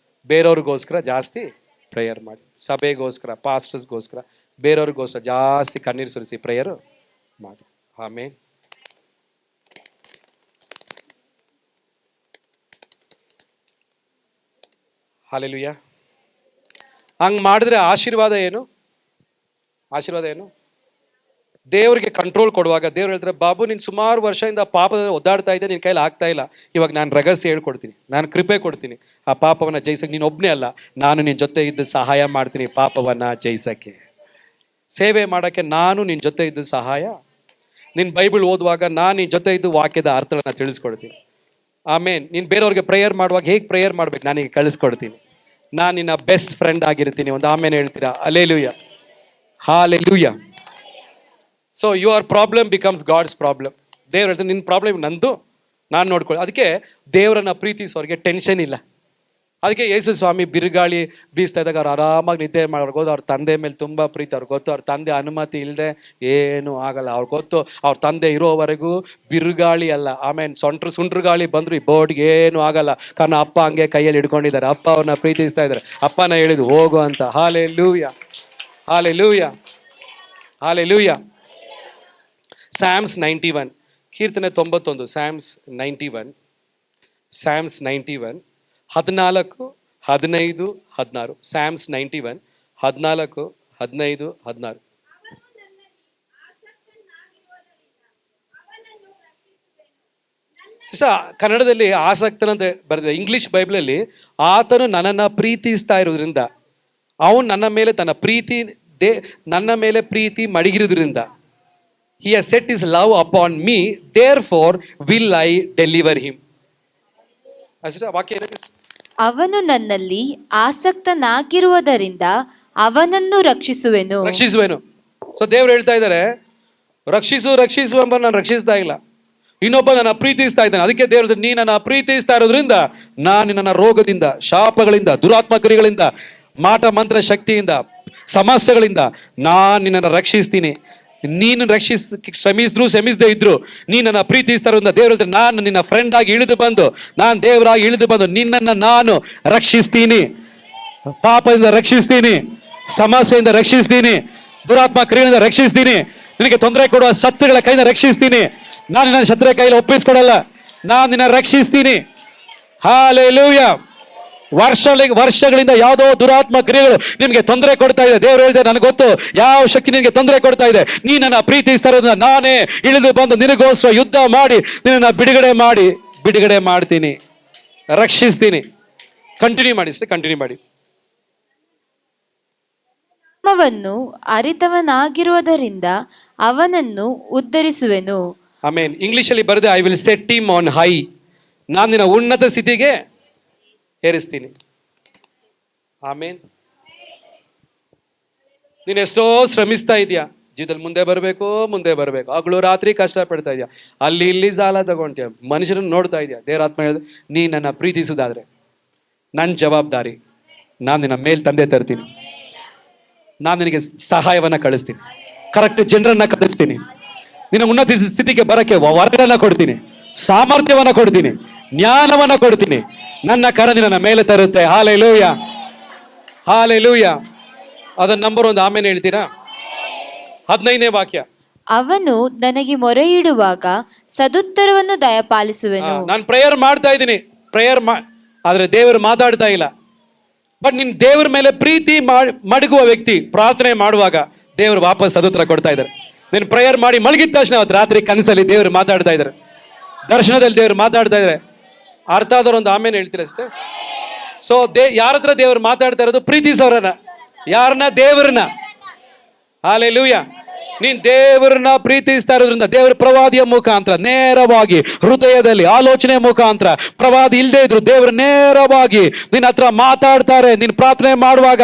ಬೇರೆಯವ್ರಿಗೋಸ್ಕರ ಜಾಸ್ತಿ ಪ್ರೇಯರ್ ಮಾಡಿ. ಸಭೆಗೋಸ್ಕರ, ಪಾಸ್ಟರ್ಸ್ಗೋಸ್ಕರ, ಬೇರೆಯವ್ರಿಗೋಸ್ಕರ ಜಾಸ್ತಿ ಕಣ್ಣೀರು ಸುರಿಸಿ ಪ್ರೇಯರ್ ಮಾಡಿ. ಆಮೇನ್. ಹಲ್ಲೆಲೂಯಾ. ಹಂಗೆ ಮಾಡಿದ್ರೆ ಆಶೀರ್ವಾದ ಏನು? ಆಶೀರ್ವಾದ ಏನು? ದೇವರಿಗೆ ಕಂಟ್ರೋಲ್ ಕೊಡುವಾಗ ದೇವ್ರು ಹೇಳ್ತಾರೆ, ಬಾಬು ನೀನು ಸುಮಾರು ವರ್ಷದಿಂದ ಪಾಪದಲ್ಲಿ ಒದ್ದಾಡ್ತಾ ಇದ್ದೆ, ನಿನ್ನ ಕೈಲಿ ಆಗ್ತಾ ಇಲ್ಲ. ಇವಾಗ ನಾನು ರಹಸ್ಯ ಹೇಳ್ಕೊಡ್ತೀನಿ, ನಾನು ಕೃಪೆ ಕೊಡ್ತೀನಿ. ಆ ಪಾಪವನ್ನು ಜಯಿಸಕ್ಕೆ ನೀನು ಒಬ್ಬನೇ ಅಲ್ಲ, ನಾನು ನಿನ್ನ ಜೊತೆ ಇದ್ದು ಸಹಾಯ ಮಾಡ್ತೀನಿ ಪಾಪವನ್ನು ಜಯಿಸಕ್ಕೆ. ಸೇವೆ ಮಾಡೋಕ್ಕೆ ನಾನು ನಿನ್ನ ಜೊತೆ ಇದ್ದು ಸಹಾಯ. ನಿನ್ನ ಬೈಬಲ್ ಓದುವಾಗ ನಾನು ನಿನ್ನ ಜೊತೆ ಇದ್ದು ವಾಕ್ಯದ ಅರ್ಥಗಳನ್ನ ತಿಳಿಸ್ಕೊಡ್ತೀನಿ. ಆಮೇನ್. ನೀನು ಬೇರೆಯವ್ರಿಗೆ ಪ್ರೇಯರ್ ಮಾಡುವಾಗ ಹೇಗೆ ಪ್ರೇಯರ್ ಮಾಡ್ಬೇಕು ನಾನೀಗ ಕಳಿಸ್ಕೊಡ್ತೀನಿ. ನಾನು ನಿನ್ನ ಬೆಸ್ಟ್ ಫ್ರೆಂಡ್ ಆಗಿರ್ತೀನಿ. ಒಂದು ಆಮೇನ್ ಹೇಳ್ತೀರಾ? Hallelujah, hallelujah. So your problem becomes God's problem. ದೇವ್ರು ಹೇಳ್ತಾರೆ, ನಿನ್ನ ಪ್ರಾಬ್ಲಮ್ ನಂದು, ನಾನು ನೋಡ್ಕೊಳ್ಳಿ. ಅದಕ್ಕೆ ದೇವರನ್ನ ಪ್ರೀತಿಸೋರಿಗೆ ಟೆನ್ಷನ್ ಇಲ್ಲ. ಅದಕ್ಕೆ ಯೇಸು ಸ್ವಾಮಿ ಬಿರುಗಾಳಿ ಬೀಸ್ತಾ ಇದ್ದಾಗ ಅವ್ರು ಆರಾಮಾಗಿ ನಿದ್ದೆ ಮಾಡೋರು ಗೊತ್ತು. ಅವ್ರ ತಂದೆ ಮೇಲೆ ತುಂಬ ಪ್ರೀತಿ, ಅವ್ರಿಗೆ ಗೊತ್ತು ಅವ್ರ ತಂದೆ ಅನುಮತಿ ಇಲ್ಲದೆ ಏನೂ ಆಗಲ್ಲ. ಅವ್ರಿಗೆ ಗೊತ್ತು ಅವ್ರ ತಂದೆ ಇರೋವರೆಗೂ ಬಿರುಗಾಳಿ ಅಲ್ಲ, ಆಮೇಲೆ ಸುಂಟ್ರು ಗಾಳಿ ಬಂದ್ರು ಈ ಬೋರ್ಡ್ಗೆ ಏನೂ ಆಗಲ್ಲ. ಕಾರಣ ಅಪ್ಪ ಹಂಗೆ ಕೈಯಲ್ಲಿ ಹಿಡ್ಕೊಂಡಿದ್ದಾರೆ, ಅಪ್ಪ ಅವ್ರನ್ನ ಪ್ರೀತಿಸ್ತಾ ಇದ್ದಾರೆ. ಅಪ್ಪನ ಹೇಳಿದ್ರು ಹೋಗು ಅಂತ. Hallelujah, hallelujah, hallelujah. ಸ್ಯಾಮ್ಸ್ 91, ಕೀರ್ತನೆ 91, ಸ್ಯಾಮ್ಸ್ 91, ಸ್ಯಾಮ್ಸ್ 91, 14, 15, 16. ಸ್ಯಾಮ್ಸ್ 91, 14, 15, 16. ಕನ್ನಡದಲ್ಲಿ ಆಸಕ್ತನಂತ ಬರೆದಿದೆ. ಇಂಗ್ಲಿಷ್ ಬೈಬಲಲ್ಲಿ ಆತನು ನನ್ನನ್ನು ಪ್ರೀತಿಸ್ತಾ ಇರೋದ್ರಿಂದ, ಅವನು ನನ್ನ ಮೇಲೆ ಪ್ರೀತಿ ಮಡಗಿರೋದ್ರಿಂದ, he has set his love upon me, therefore will I deliver him. ಅಷ್ಟೇ ವಾಕ್ಯ ಏನಿದೆ? ಅವನು ನನ್ನಲ್ಲಿ ಆಸಕ್ತನಾಗಿರುವುದರಿಂದ ಅವನನ್ನು ರಕ್ಷಿಸುವೆನು. ಸೊ ದೇವ್ರು ಹೇಳ್ತಾ ಇದ್ದಾರೆ, ರಕ್ಷಿಸು ಎಂಬ ನಾನು ರಕ್ಷಿಸ್ತಾ ಇಲ್ಲ, ಇನ್ನೊಬ್ಬ ನನ್ನ ಪ್ರೀತಿಸ್ತಾ ಇದ್ದಾನೆ. ಅದಕ್ಕೆ ದೇವ್ರ, ನೀ ನನ್ನ ಪ್ರೀತಿಸ್ತಾ ಇರೋದ್ರಿಂದ ನಾನು ನನ್ನ ರೋಗದಿಂದ, ಶಾಪಗಳಿಂದ, ದುರಾತ್ಮಕರಿಗಳಿಂದ, ಮಾಟ ಮಂತ್ರ ಶಕ್ತಿಯಿಂದ, ಸಮಸ್ಯೆಗಳಿಂದ ನಾನು ನಿನ್ನನ್ನು ರಕ್ಷಿಸ್ತೀನಿ. ನೀನು ಶ್ರಮಿಸದೇ ಇದ್ರು ನೀನು ನನ್ನ ಪ್ರೀತಿಸ್ತಾ ಇರೋದ್ರಿಂದ ದೇವ್ರ ಹೇಳ್ತಾರೆ, ನಾನು ನಿನ್ನ ಫ್ರೆಂಡ್ ಆಗಿ ಇಳಿದು ಬಂದು, ನಾನು ದೇವರಾಗಿ ಇಳಿದು ಬಂದು ನಿನ್ನನ್ನು ನಾನು ರಕ್ಷಿಸ್ತೀನಿ. ಪಾಪದಿಂದ ರಕ್ಷಿಸ್ತೀನಿ, ಸಮಸ್ಯೆಯಿಂದ ರಕ್ಷಿಸ್ತೀನಿ, ದುರಾತ್ಮ ಕ್ರಿಯೆಯಿಂದ ರಕ್ಷಿಸ್ತೀನಿ, ನಿನಗೆ ತೊಂದರೆ ಕೊಡುವ ಶತ್ರುಗಳ ಕೈಯಿಂದ ರಕ್ಷಿಸ್ತೀನಿ. ನಾನು ನಿನ್ನ ಶತ್ರುಗಳ ಕೈಯಲ್ಲಿ ಒಪ್ಪಿಸ್ಕೊಡಲ್ಲ, ನಾನು ನಿನ್ನ ರಕ್ಷಿಸ್ತೀನಿ. ಹಲ್ಲೆಲೂಯಾ, ವರ್ಷಗಳಿಂದ ಯಾವುದೋ ದುರಾತ್ಮ ಕ್ರಿಯೆಗಳು ನಿಮಗೆ ತೊಂದರೆ ಕೊಡ್ತಾ ಇದೆ. ದೇವರು ಹೇಳಿದೆ, ನನಗೆ ಗೊತ್ತು ಯಾವ ಶಕ್ತಿ ನಿನಗೆ ತೊಂದರೆ ಕೊಡ್ತಾ ಇದೆ. ನೀ ನನ್ನ ಪ್ರೀತಿಸ್ತಾ ಇರೋದ್ರಿಂದ ನಾನೇ ಇಳಿದು ಬಂದು ನಿನಗೋಸ್ಕರ ಯುದ್ಧ ಮಾಡಿ ನಿನ್ನ ಬಿಡುಗಡೆ ಮಾಡ್ತೀನಿ, ರಕ್ಷಿಸ್ತೀನಿ. ಕಂಟಿನ್ಯೂ ಮಾಡಿ ಸರ್, ಕಂಟಿನ್ಯೂ ಮಾಡಿ. ಮರ್ಮವನ್ನು ಅರಿತವನಾಗಿರುವುದರಿಂದ ಅವನನ್ನು ಉದ್ಧರಿಸುವೆನು. ಆಮೇನ್. ಇಂಗ್ಲಿಷಲ್ಲಿ ಬರೆದೆ, I will set him on high. ನಾನು ನಿನ್ನ ಉನ್ನತ ಸ್ಥಿತಿಗೆ ಏರಿಸ್ತೀನಿ. ಆಮೇನ್. ನೀನು ಎಷ್ಟೋ ಶ್ರಮಿಸ್ತಾ ಇದೆಯಾ, ಜೀವನದಲ್ಲಿ ಮುಂದೆ ಬರಬೇಕು, ಹಗಲು ರಾತ್ರಿ ಕಷ್ಟ ಪಡ್ತಾ ಇದೆಯಾ, ಅಲ್ಲಿ ಇಲ್ಲಿ ಸಾಲ ತಗೊಂತೀಯ, ಮನುಷ್ಯರನ್ನು ನೋಡ್ತಾ ಇದೆಯಾ. ದೇವರಾತ್ಮ ಹೇಳಿದೆ, ನೀ ನನ್ನ ಪ್ರೀತಿಸುವುದಾದ್ರೆ ನನ್ನ ಜವಾಬ್ದಾರಿ, ನಾನು ನಿನ್ನ ಮೇಲ್ ತಂದೆ ತರ್ತೀನಿ. ನಾನು ನಿನಗೆ ಸಹಾಯವನ್ನ ಕಳಿಸ್ತೀನಿ, ಕರೆಕ್ಟ್ ಜನರನ್ನ ಕಳಿಸ್ತೀನಿ, ನಿನ್ನ ಉನ್ನತ ಸ್ಥಿತಿಗೆ ಬರಕ್ಕೆ ವರಗಳನ್ನ ಕೊಡ್ತೀನಿ, ಸಾಮರ್ಥ್ಯವನ್ನ ಕೊಡ್ತೀನಿ, ಜ್ಞಾನವನ್ನ ಕೊಡ್ತೀನಿ. ನನ್ನ ಕರ ನಿನ್ನ ಮೇಲೆ ತರುತ್ತೆ. Hallelujah, hallelujah. ಅದನ್ನ ನಂಬರ್ 1 ಆಮೇಲೆ ಹೇಳ್ತೀರಾ? 15ನೇ ವಾಕ್ಯ. ಅವನು ನನಗೆ ಮೊರೆಯಿಡುವಾಗ ಸದುತ್ತರವನ್ನು ದಯಪಾಲಿಸುವೆನು. ನಾನು ಪ್ರೇಯರ್ ಮಾಡ್ತಾ ಇದ್ದೀನಿ, ಆದ್ರೆ ದೇವರು ಮಾತಾಡ್ತಾ ಇಲ್ಲ. ಬಟ್ ನಿನ್ ದೇವರ ಮೇಲೆ ಪ್ರೀತಿ ಮಡಗುವ ವ್ಯಕ್ತಿ ಪ್ರಾರ್ಥನೆ ಮಾಡುವಾಗ ದೇವರು ವಾಪಸ್ ಸದುತ್ತರ ಕೊಡ್ತಾ ಇದ್ದಾರೆ. ನೀನು ಪ್ರೇಯರ್ ಮಾಡಿ ಮಲಗಿದ ತಕ್ಷಣ ಅವತ್ತು ರಾತ್ರಿ ಕನಸಲ್ಲಿ ದೇವರು ಮಾತಾಡ್ತಾ ಇದ್ದಾರೆ, ದರ್ಶನದಲ್ಲಿ ದೇವರು ಮಾತಾಡ್ತಾ ಇದ್ದಾರೆ. ಅರ್ಥ ಆದವ್ರು ಒಂದು ಆಮೇಲೆ ಹೇಳ್ತೀರ ಅಷ್ಟೇ. ಸೊ ಯಾರ ಹತ್ರ ದೇವರು ಮಾತಾಡ್ತಾ ಇರೋದು? ಪ್ರೀತಿಸೋರನ್ನ. ಯಾರನ್ನ? ದೇವರನ್ನ. ಹಾಲೆಲೂಯ. ನೀನ್ ದೇವರನ್ನ ಪ್ರೀತಿಸ್ತಾ ಇರೋದ್ರಿಂದ ದೇವರ ಪ್ರವಾದಿಯ ಮುಖಾಂತರ ನೇರವಾಗಿ ಹೃದಯದಲ್ಲಿ ಆಲೋಚನೆ ಮುಖಾಂತರ, ಪ್ರವಾದಿ ಇಲ್ಲದೆ ಇದ್ರು ದೇವರು ನೇರವಾಗಿ ನಿನ್ನ ಹತ್ರ ಮಾತಾಡ್ತಾರೆ. ನೀನ್ ಪ್ರಾರ್ಥನೆ ಮಾಡುವಾಗ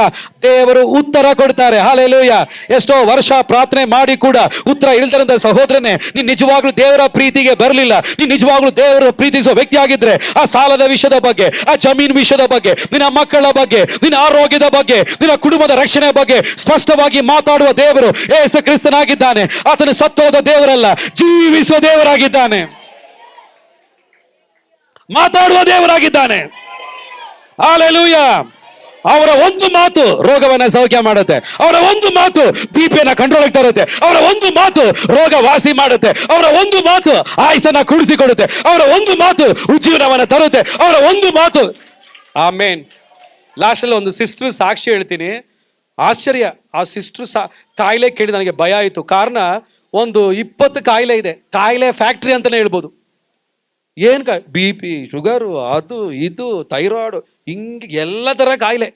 ದೇವರು ಉತ್ತರ ಕೊಡ್ತಾರೆ. ಹಾಲೆಲೂಯ. ಎಷ್ಟೋ ವರ್ಷ ಪ್ರಾರ್ಥನೆ ಮಾಡಿ ಕೂಡ ಉತ್ತರ ಇಲ್ದಿರಂತ ಸಹೋದರನೇ, ನೀನ್ ನಿಜವಾಗ್ಲೂ ದೇವರ ಪ್ರೀತಿಗೆ ಬರಲಿಲ್ಲ. ನೀನ್ ನಿಜವಾಗ್ಲೂ ದೇವರ ಪ್ರೀತಿಸುವ ವ್ಯಕ್ತಿ ಆಗಿದ್ರೆ ಆ ಸಾಲದ ವಿಷಯದ ಬಗ್ಗೆ, ಆ ಜಮೀನು ವಿಷಯದ ಬಗ್ಗೆ, ನಿನ್ನ ಮಕ್ಕಳ ಬಗ್ಗೆ, ನಿನ್ನ ಆರೋಗ್ಯದ ಬಗ್ಗೆ, ನಿನ್ನ ಕುಟುಂಬದ ರಕ್ಷಣೆ ಬಗ್ಗೆ ಸ್ಪಷ್ಟವಾಗಿ ಮಾತಾಡುವ ದೇವರು ಯೇಸು ಕ್ರಿಸ್ತನಾಗಿದ್ದಾನೆ. ಆತನು ಸತ್ತೋದ ದೇವರಲ್ಲ, ಜೀವಿಸುವ ದೇವರಾಗಿದ್ದಾನೆ, ಮಾತಾಡುವ ದೇವರಾಗಿದ್ದಾನೆ. ಹಾಲೆಲೂಯ. ಅವರ ಒಂದು ಮಾತು ರೋಗವನ್ನ ಸೌಖ್ಯ ಮಾಡುತ್ತೆ. ಅವರ ಒಂದು ಮಾತು ಬಿಪಿಯನ್ನ ಕಂಟ್ರೋಲ್ ತರುತ್ತೆ. ಅವರ ಒಂದು ಮಾತು ರೋಗ ವಾಸಿ ಮಾಡುತ್ತೆ. ಅವರ ಒಂದು ಮಾತು ಆಯುಸನ್ನ ಕೂಡಿಸಿಕೊಡುತ್ತೆ. ಅವರ ಒಂದು ಮಾತು ಉಜ್ಜೀವನವನ್ನ ತರುತ್ತೆ. ಅವರ ಒಂದು ಮಾತು. ಆಮೇನ್. ಲಾಸ್ಟ್ ಅಲ್ಲಿ ಒಂದು ಸಿಸ್ಟರ್ ಸಾಕ್ಷಿ ಹೇಳ್ತೀನಿ, ಆಶ್ಚರ್ಯ. ಆ ಸಿಸ್ಟರ್ ಕಾಯಿಲೆ ಕೇಳಿ ನನಗೆ ಭಯ ಆಯಿತು. ಕಾರಣ ಒಂದು 20 ಕಾಯಿಲೆ ಇದೆ. ಕಾಯಿಲೆ ಫ್ಯಾಕ್ಟ್ರಿ ಅಂತಾನೆ ಹೇಳ್ಬೋದು. ಏನ್ BP, ಶುಗರು, ಅದು ಇದು, ಥೈರಾಯ್ಡ್, ಹಿಂಗೆ ಎಲ್ಲ ತರ ಕಾಯಿಲೆ.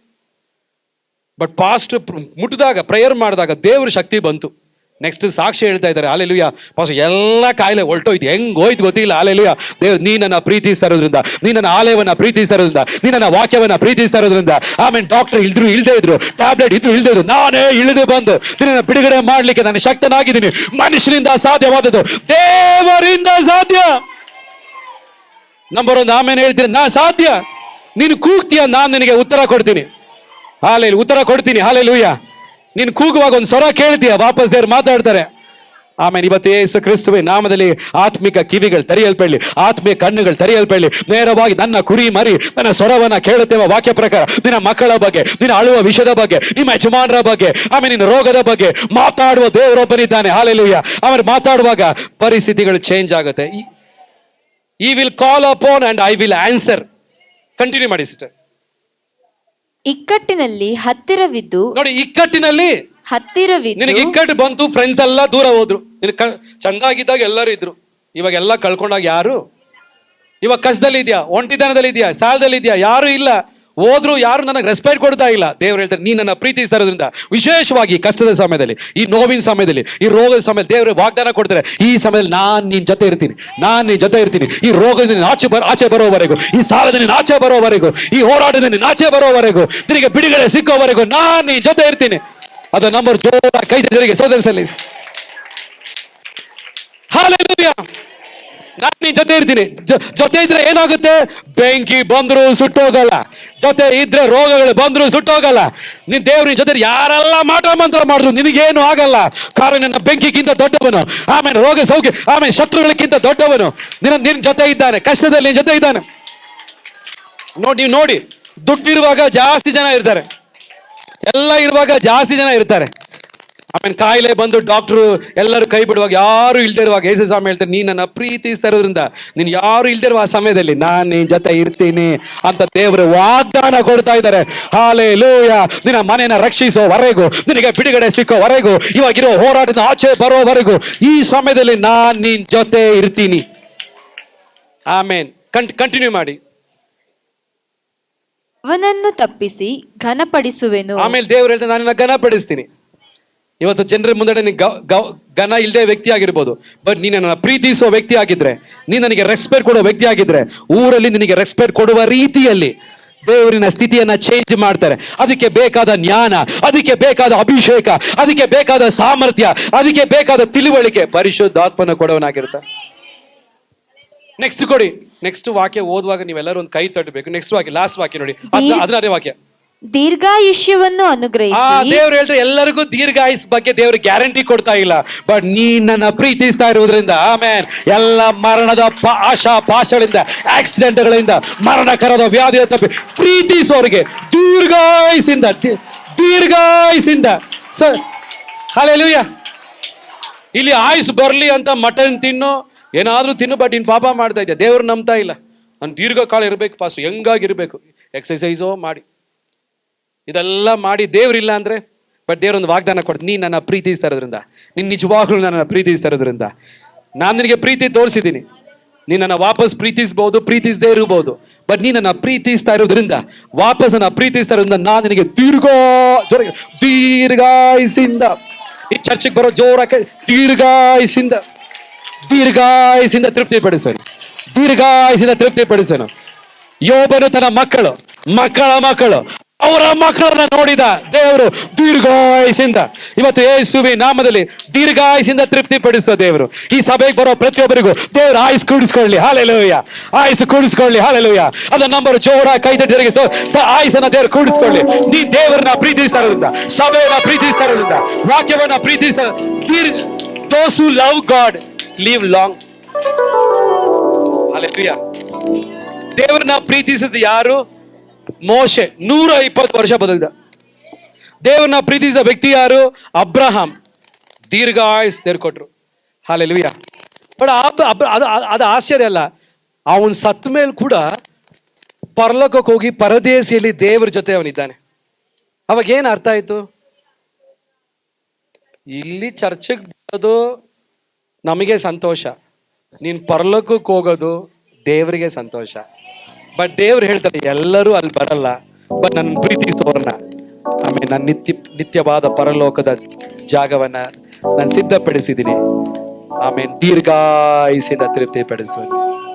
ಬಟ್ ಪಾಸ್ಟ್ ಮುಟ್ಟಿದಾಗ, ಪ್ರೇಯರ್ ಮಾಡಿದಾಗ ದೇವ್ರ ಶಕ್ತಿ ಬಂತು. ನೆಕ್ಸ್ಟ್ ಸಾಕ್ಷಿ ಹೇಳ್ತಾ ಇದ್ದಾರೆ, ಹಾಲೆಲೂಯ. ಪಾಸ್ಟ್ ಎಲ್ಲ ಕಾಯಿಲೆ ಹೊಲ್ಟೋಯ್ತು, ಹೆಂಗ್ ಹೋಯ್ತು ಗೊತ್ತಿಲ್ಲ. ಹಾಲೆಲೂಯ. ದೇವ್ರು ನೀ ನನ್ನ ಪ್ರೀತಿಸ್ತಾ ಇರೋದ್ರಿಂದ, ನೀ ನನ್ನ ಆಲಯವನ್ನ ಪ್ರೀತಿಸ್ತಾ ಇರೋದ್ರಿಂದ, ನೀ ನನ್ನ ವಾಕ್ಯವನ್ನ ಪ್ರೀತಿಸ್ತಾ ಇರೋದ್ರಿಂದ, ಆಮೇಲೆ ಡಾಕ್ಟರ್ ಇಲ್ದೇ ಇದ್ರು, ಟ್ಯಾಬ್ಲೆಟ್ ಇಲ್ದೇ ಇದ್ರು, ನಾನೇ ಇಳಿದು ಬಂದು ನಿನ್ನ ಬಿಡುಗಡೆ ಮಾಡ್ಲಿಕ್ಕೆ ನಾನು ಶಕ್ತನಾಗಿದ್ದೀನಿ. ಮನುಷ್ಯನಿಂದ ಸಾಧ್ಯವಾದದ್ದು ದೇವರಿಂದ ಸಾಧ್ಯ. ನಂಬರ್ 1 ಆಮೇಲೆ ಹೇಳ್ತೀನಿ, ನಾ ಸಾಧ್ಯ. ನೀನು ಕೂಗ್ತೀಯ, ನಾನು ನಿನಗೆ ಉತ್ತರ ಕೊಡ್ತೀನಿ. ಉತ್ತರ ಕೊಡ್ತೀನಿ. ಹಾಲೆಲೂಯ. ನೀನು ಕೂಗುವಾಗ ಒಂದು ಸ್ವರ ಕೇಳ್ತೀಯ, ವಾಪಸ್ ದೇವ್ರು ಮಾತಾಡ್ತಾರೆ. ಆಮೇಲೆ ಇವತ್ತು ಯೇಸು ಕ್ರಿಸ್ತುವೆ ನಾಮದಲ್ಲಿ ಆತ್ಮಿಕ ಕಿವಿಗಳು ತೆರೆಯಲ್ಪಡಲಿ, ಆತ್ಮಿಕ ಕಣ್ಣುಗಳು ತೆರೆಯಲ್ಪಡಲಿ. ನೇರವಾಗಿ ನನ್ನ ಕುರಿ ಮರಿ ನನ್ನ ಸ್ವರವನ್ನ ಕೇಳುತ್ತೇವೆ ವಾಕ್ಯ ಪ್ರಕಾರ. ನಿನ್ನ ಮಕ್ಕಳ ಬಗ್ಗೆ, ನಿನ್ನ ಅಳುವ ವಿಷಯದ ಬಗ್ಗೆ, ನಿಮ್ಮ ಯಜಮಾನರ ಬಗ್ಗೆ, ಆಮೇಲೆ ನಿನ್ನ ರೋಗದ ಬಗ್ಗೆ ಮಾತಾಡುವ ದೇವರೊಬ್ಬನಿದ್ದಾನೆ. ಹಾಲೆಲೂಯ. ಆಮೇಲೆ ಮಾತಾಡುವಾಗ ಪರಿಸ್ಥಿತಿಗಳು ಚೇಂಜ್ ಆಗುತ್ತೆ. He will call upon and I will answer. Continue ಮಾಡಿ ಸಿಸ್ಟರ್. ಇಕ್ಕಟ್ಟಿನಲ್ಲಿ ಹತ್ತಿರವಿದ್ದು ನೋಡಿ, ಇಕ್ಕಟ್ಟಿನಲ್ಲಿ ನಿನಗೆ ಇಕ್ಕಟ್ಟು ಬಂತು, ಫ್ರೆಂಡ್ಸ್ ಎಲ್ಲ ದೂರ ಹೋದ್ರು. ಚಂದಾಗಿದ್ದಾಗ ಎಲ್ಲರೂ ಇದ್ರು, ಇವಾಗ ಎಲ್ಲ ಕಳ್ಕೊಂಡಾಗ ಯಾರು? ಇವಾಗ ಕಷ್ಟದಲ್ಲಿ ಇದೆಯಾ, ಒಂಟಿತನದಲ್ಲಿ ಇದೆಯಾ, ಸಾಲದಲ್ಲಿ ಇದೆಯಾ, ಯಾರು ಇಲ್ಲ. ಹೋದ್ರು, ಯಾರು ನನಗೆ ರೆಸ್ಪೆಕ್ಟ್ ಕೊಡ್ತಾ ಇಲ್ಲ. ದೇವ್ರು ಹೇಳ್ತಾರೆ, ನೀ ನನ್ನ ಪ್ರೀತಿಸ್ತಾ ಇರೋದ್ರಿಂದ, ವಿಶೇಷವಾಗಿ ಕಷ್ಟದ ಸಮಯದಲ್ಲಿ, ಈ ನೋವಿನ ಸಮಯದಲ್ಲಿ, ಈ ರೋಗದ ಸಮಯದಲ್ಲಿ ದೇವರು ವಾಗ್ದಾನ ಕೊಡ್ತಾರೆ, ಈ ಸಮಯದಲ್ಲಿ ನಾನು ನಿನ್ ಜೊತೆ ಇರ್ತೀನಿ. ಈ ರೋಗದಿಂದ ಆಚೆ ಬರೋವರೆಗೂ, ಈ ಸಾಲದಿಂದ ಆಚೆ ಬರೋವರೆಗೂ, ಈ ಹೋರಾಟದಿಂದ ಆಚೆ ಬರೋವರೆಗೂ, ನಿನಗೆ ಬಿಡುಗಡೆ ಸಿಕ್ಕೋವರೆಗೂ ನಾನು ನಿನ್ ಜೊತೆ ಇರ್ತೀನಿ. ಅದು ನಂಬರ್ ಜೋರ ಕೈ ಜನರಿಗೆ ಸೋದರ ಸಲ್ಲಿಸಿ. ಹಾಲೆಲೂಯ. ನಾನು ನಿನ್ ಜೊತೆ ಇರ್ತೀನಿ. ಜೊತೆ ಇದ್ರೆ ಏನಾಗುತ್ತೆ? ಬೆಂಕಿ ಬಂದ್ರು ಸುಟ್ಟೋಗಲ್ಲ. ಜೊತೆ ಇದ್ರೆ ರೋಗಗಳು ಬಂದ್ರು ಸುಟ್ಟೋಗಲ್ಲ. ನೀನ್ ದೇವ್ರ ನಿನ್ ಜೊತೆ ಯಾರೆಲ್ಲ ಮಂತ್ರ ಮಾಡಿದ್ರು ನಿನಗೇನು ಆಗಲ್ಲ. ಕಾರಣ ನನ್ನ ಬೆಂಕಿಗಿಂತ ದೊಡ್ಡವನು, ಆಮೇಲೆ ರೋಗ ಸೌಖ್ಯ, ಆಮೇಲೆ ಶತ್ರುಗಳಿಗಿಂತ ದೊಡ್ಡವನು ನಿನ್ ಜೊತೆ ಇದ್ದಾನೆ. ಕಷ್ಟದಲ್ಲಿ ನಿನ್ ಜೊತೆ ಇದ್ದಾನೆ. ನೋಡಿ, ದುಡ್ಡಿರುವಾಗ ಜಾಸ್ತಿ ಜನ ಇರ್ತಾರೆ, ಎಲ್ಲ ಇರುವಾಗ ಜಾಸ್ತಿ ಜನ ಇರ್ತಾರೆ. ಆಮೇಲೆ ಕಾಯಿಲೆ ಬಂದು ಡಾಕ್ಟ್ರು ಎಲ್ಲರೂ ಕೈ ಬಿಡುವಾಗ, ಯಾರು ಇಲ್ದೇ ಇರುವಾಗ ಯೇಸು ಸ್ವಾಮಿ ಹೇಳ್ತಾರೆ, ನೀನ್ ನನ್ನ ಪ್ರೀತಿಸ್ತಾ ಇರೋದ್ರಿಂದ, ನೀನ್ ಯಾರು ಇಲ್ದೇ ಇರುವ ಆ ಸಮಯದಲ್ಲಿ ನಾನು ನಿನ್ ಜೊತೆ ಇರ್ತೀನಿ ಅಂತ ದೇವರು ವಾಗ್ದಾನ ಕೊಡ್ತಾ ಇದ್ದಾರೆ. ಹಲ್ಲೆಲೂಯಾ. ನಿನ್ನ ಮನೆಯನ್ನ ರಕ್ಷಿಸೋವರೆಗೂ, ನಿನಗೆ ಬಿಡುಗಡೆ ಸಿಕ್ಕೋವರೆಗೂ, ಇವಾಗಿರೋ ಹೋರಾಟದ ಆಚೆ ಬರೋವರೆಗೂ ಈ ಸಮಯದಲ್ಲಿ ನಾನ್ ನಿನ್ ಜೊತೆ ಇರ್ತೀನಿ. ಆಮೇನ್. ಕಂಟಿನ್ಯೂ ಮಾಡಿ. ಅವನನ್ನು ತಪ್ಪಿಸಿ ಘನಪಡಿಸುವೆನು. ಆಮೇಲೆ ದೇವರು ಹೇಳ್ತಾರೆ, ನಾನು ನಿನ್ನ ಘನಪಡಿಸ್ತೀನಿ. ಇವತ್ತು ಜನರ ಮುಂದೆ ಘನ ಇಲ್ಲದೆ ವ್ಯಕ್ತಿ ಆಗಿರ್ಬೋದು, ಬಟ್ ನೀನು ನನ್ನ ಪ್ರೀತಿಸುವ ವ್ಯಕ್ತಿ ಆಗಿದ್ರೆ, ನೀನು ನನಗೆ ರೆಸ್ಪೆಕ್ಟ್ ಕೊಡುವ ವ್ಯಕ್ತಿ ಆಗಿದ್ರೆ, ಊರಲ್ಲಿ ನಿನಗೆ ರೆಸ್ಪೆಕ್ಟ್ ಕೊಡುವ ರೀತಿಯಲ್ಲಿ ದೇವರಿನ ಸ್ಥಿತಿಯನ್ನ ಚೇಂಜ್ ಮಾಡ್ತಾರೆ. ಅದಕ್ಕೆ ಬೇಕಾದ ಜ್ಞಾನ, ಅದಕ್ಕೆ ಬೇಕಾದ ಅಭಿಷೇಕ, ಅದಕ್ಕೆ ಬೇಕಾದ ಸಾಮರ್ಥ್ಯ, ಅದಕ್ಕೆ ಬೇಕಾದ ತಿಳುವಳಿಕೆ ಪರಿಶುದ್ಧಾತ್ಮನ ಕೊಡವನಾಗಿರ್ತಾರೆ. ನೆಕ್ಸ್ಟ್ ಕೊಡಿ. ನೆಕ್ಸ್ಟ್ ವಾಕ್ಯ ಓದುವಾಗ ನೀವೆಲ್ಲರೂ ಒಂದು ಕೈ ತಟ್ಟಬೇಕು. ನೆಕ್ಸ್ಟ್ ವಾಕ್ಯ, ಲಾಸ್ಟ್ ವಾಕ್ಯ ನೋಡಿ, 16ನೇ ವಾಕ್ಯ. ದೀರ್ಘಾಯುಷ್ಯವನ್ನು ಅನುಗ್ರಹಿಸಿ. ದೇವ್ರು ಹೇಳ್ತಾರೆ, ಎಲ್ಲರಿಗೂ ದೀರ್ಘಾಯುಸ್ ಬಗ್ಗೆ ದೇವ್ರು ಗ್ಯಾರಂಟಿ ಕೊಡ್ತಾ ಇಲ್ಲ, ಬಟ್ ನೀನನ್ನ ಪ್ರೀತಿಸ್ತಾ ಇರುವುದರಿಂದ ಆಮೇನ್ ಎಲ್ಲ ಮರಣದ ಆಶಾ ಪಾಶಗಳಿಂದ, ಆಕ್ಸಿಡೆಂಟ್ಗಳಿಂದ, ಮರಣಕರದ ವ್ಯಾಧಿಯ ತಪ್ಪಿ ಪ್ರೀತಿಸೋರಿಗೆ ದೀರ್ಘಾಯುಸಿಂದ ಸರ್. ಹಲ್ಲೆಲೂಯಾ. ಇಲ್ಲಿ ಆಯುಸ್ ಬರ್ಲಿ ಅಂತ ಮಟನ್ ತಿನ್ನು, ಏನಾದ್ರೂ ತಿನ್ನು, ಬಟ್ ನೀನು ಪಾಪ ಮಾಡ್ತಾ ಇದ್ದೆ. ದೇವ್ರು ನಂಬ್ತಾ ಇಲ್ಲ. ನಾನು ದೀರ್ಘಕಾಲ ಇರಬೇಕು ಪಾಸ್, ಹೆಂಗಾಗಿರ್ಬೇಕು, ಎಕ್ಸಸೈಸೋ ಮಾಡಿ, ಇದೆಲ್ಲ ಮಾಡಿ ದೇವ್ರಿಲ್ಲ ಅಂದ್ರೆ, ಬಟ್ ದೇವ್ರೊಂದು ವಾಗ್ದಾನ ಕೊಡ್ತೀನಿ, ನೀನು ನನ್ನ ಪ್ರೀತಿಸ್ತಾ ಇರೋದ್ರಿಂದ, ನೀನು ನಿಜವಾಗ್ಲೂ ನನ್ನ ಪ್ರೀತಿಸ್ತಾ ಇರೋದ್ರಿಂದ ನಾನು ನಿನಗೆ ಪ್ರೀತಿ ತೋರಿಸಿದ್ದೀನಿ. ನೀನು ನನ್ನ ವಾಪಸ್ ಪ್ರೀತಿಸ್ಬೋದು, ಪ್ರೀತಿಸದೇ ಇರಬಹುದು, ಬಟ್ ನೀನು ನನ್ನ ಪ್ರೀತಿಸ್ತಾ ಇರೋದ್ರಿಂದ, ವಾಪಸ್ ನನ್ನ ಪ್ರೀತಿಸ್ತಾ ಇರೋದ್ರಿಂದ ನಾನು ನಿನಗೆ ದೀರ್ಘಾಯುಸಿಂದ, ಈ ಚರ್ಚಿಗೆ ಬರೋ ಜೋರಕ್ಕೆ ದೀರ್ಘಾಯುಸಿಂದ ತೃಪ್ತಿಪಡಿಸೋನು. ದೀರ್ಘಾಯುಸಿಂದ ತೃಪ್ತಿಪಡಿಸೋನು. ಯೋಬನು ತನ್ನ ಮಕ್ಕಳು ಅವರ ಮಕ್ಕಳನ್ನ ನೋಡಿದ ದೇವರು ದೀರ್ಘಾಯುಸಿಂದ. ಇವತ್ತು ಯೇಸುವಿನ ನಾಮದಲ್ಲಿ ದೀರ್ಘಾಯುಸಿಂದ ತೃಪ್ತಿಪಡಿಸುವ ದೇವರು ಈ ಸಭೆಗೆ ಬರೋ ಪ್ರತಿಯೊಬ್ಬರಿಗೂ ದೇವರು ಆಯುಸ್ ಕೂಡಿಸ್ಕೊಳ್ಳಿ. ಹಲ್ಲೆಲೂಯಾ. ಆಯುಸ್ ಕೂಡಿಸ್ಕೊಳ್ಳಿ. ಹಲ್ಲೆಲೂಯಾ. ಅದನ್ನ ನಂಬರ್ ಜೋರ ಕೈ ತಟ್ಟಿದರಿಗೆ ಆಯುಸನ್ನ ದೇವರು ಕೂಡಿಸ್ಕೊಳ್ಳಿ. ನೀ ದೇವರನ್ನ ಪ್ರೀತಿಸ್ತಾ ಇರೋದ್ರಿಂದ, ಸಭೆಯನ್ನ ಪ್ರೀತಿಸ್ತಾ ಇರೋದ್ರಿಂದ, ವಾಕ್ಯವನ್ನ ಪ್ರೀತಿಸ್ತಾ, those who love God live long. Hallelujah. ದೇವರನ್ನ ಪ್ರೀತಿಸಿದ ಯಾರು? ಮೋಶೆ 120 ವರ್ಷ ಬದುಕಿದ. ದೇವರನ್ನ ಪ್ರೀತಿಸಿದ ವ್ಯಕ್ತಿ ಯಾರು? ಅಬ್ರಹಾಂ. ದೀರ್ಘಾಯುಸ್ ದೇವ್ರು ಕೊಟ್ರು. ಹಲ್ಲೆಲೂಯಾ. ಬಟ್ ಅದು ಆಶ್ಚರ್ಯ ಅಲ್ಲ, ಅವನ್ ಸತ್ತ ಮೇಲೆ ಕೂಡ ಪರಲೋಕಕ್ಕೆ ಹೋಗಿ ಪರದೇಶಿಯಲ್ಲಿ ದೇವರ ಜೊತೆ ಅವನಿದ್ದಾನೆ. ಅವಾಗ ಏನ್ ಅರ್ಥ ಆಯ್ತು? ಇಲ್ಲಿ ಚರ್ಚೆಗೆ ಬರೋದು ನಮಗೆ ಸಂತೋಷ, ನೀನ್ ಪರಲೋಕಕ್ಕೆ ಹೋಗೋದು ದೇವರಿಗೆ ಸಂತೋಷ. ಬಟ್ ದೇವ್ರು ಹೇಳ್ತಾರೆ, ಎಲ್ಲರೂ ಅಲ್ಲಿ ಬರಲ್ಲ, ಬಟ್ ನನ್ನ ಪ್ರೀತಿಸೋರ್ನ ಆಮೇಲೆ ನಾನು ನಿತ್ಯವಾದ ಪರಲೋಕದ ಜಾಗವನ್ನ ನಾನು ಸಿದ್ಧಪಡಿಸಿದ್ದೀನಿ. ಆಮೇಲೆ ದೀರ್ಘಾಯುಸಿಂದ ತೃಪ್ತಿಪಡಿಸುವ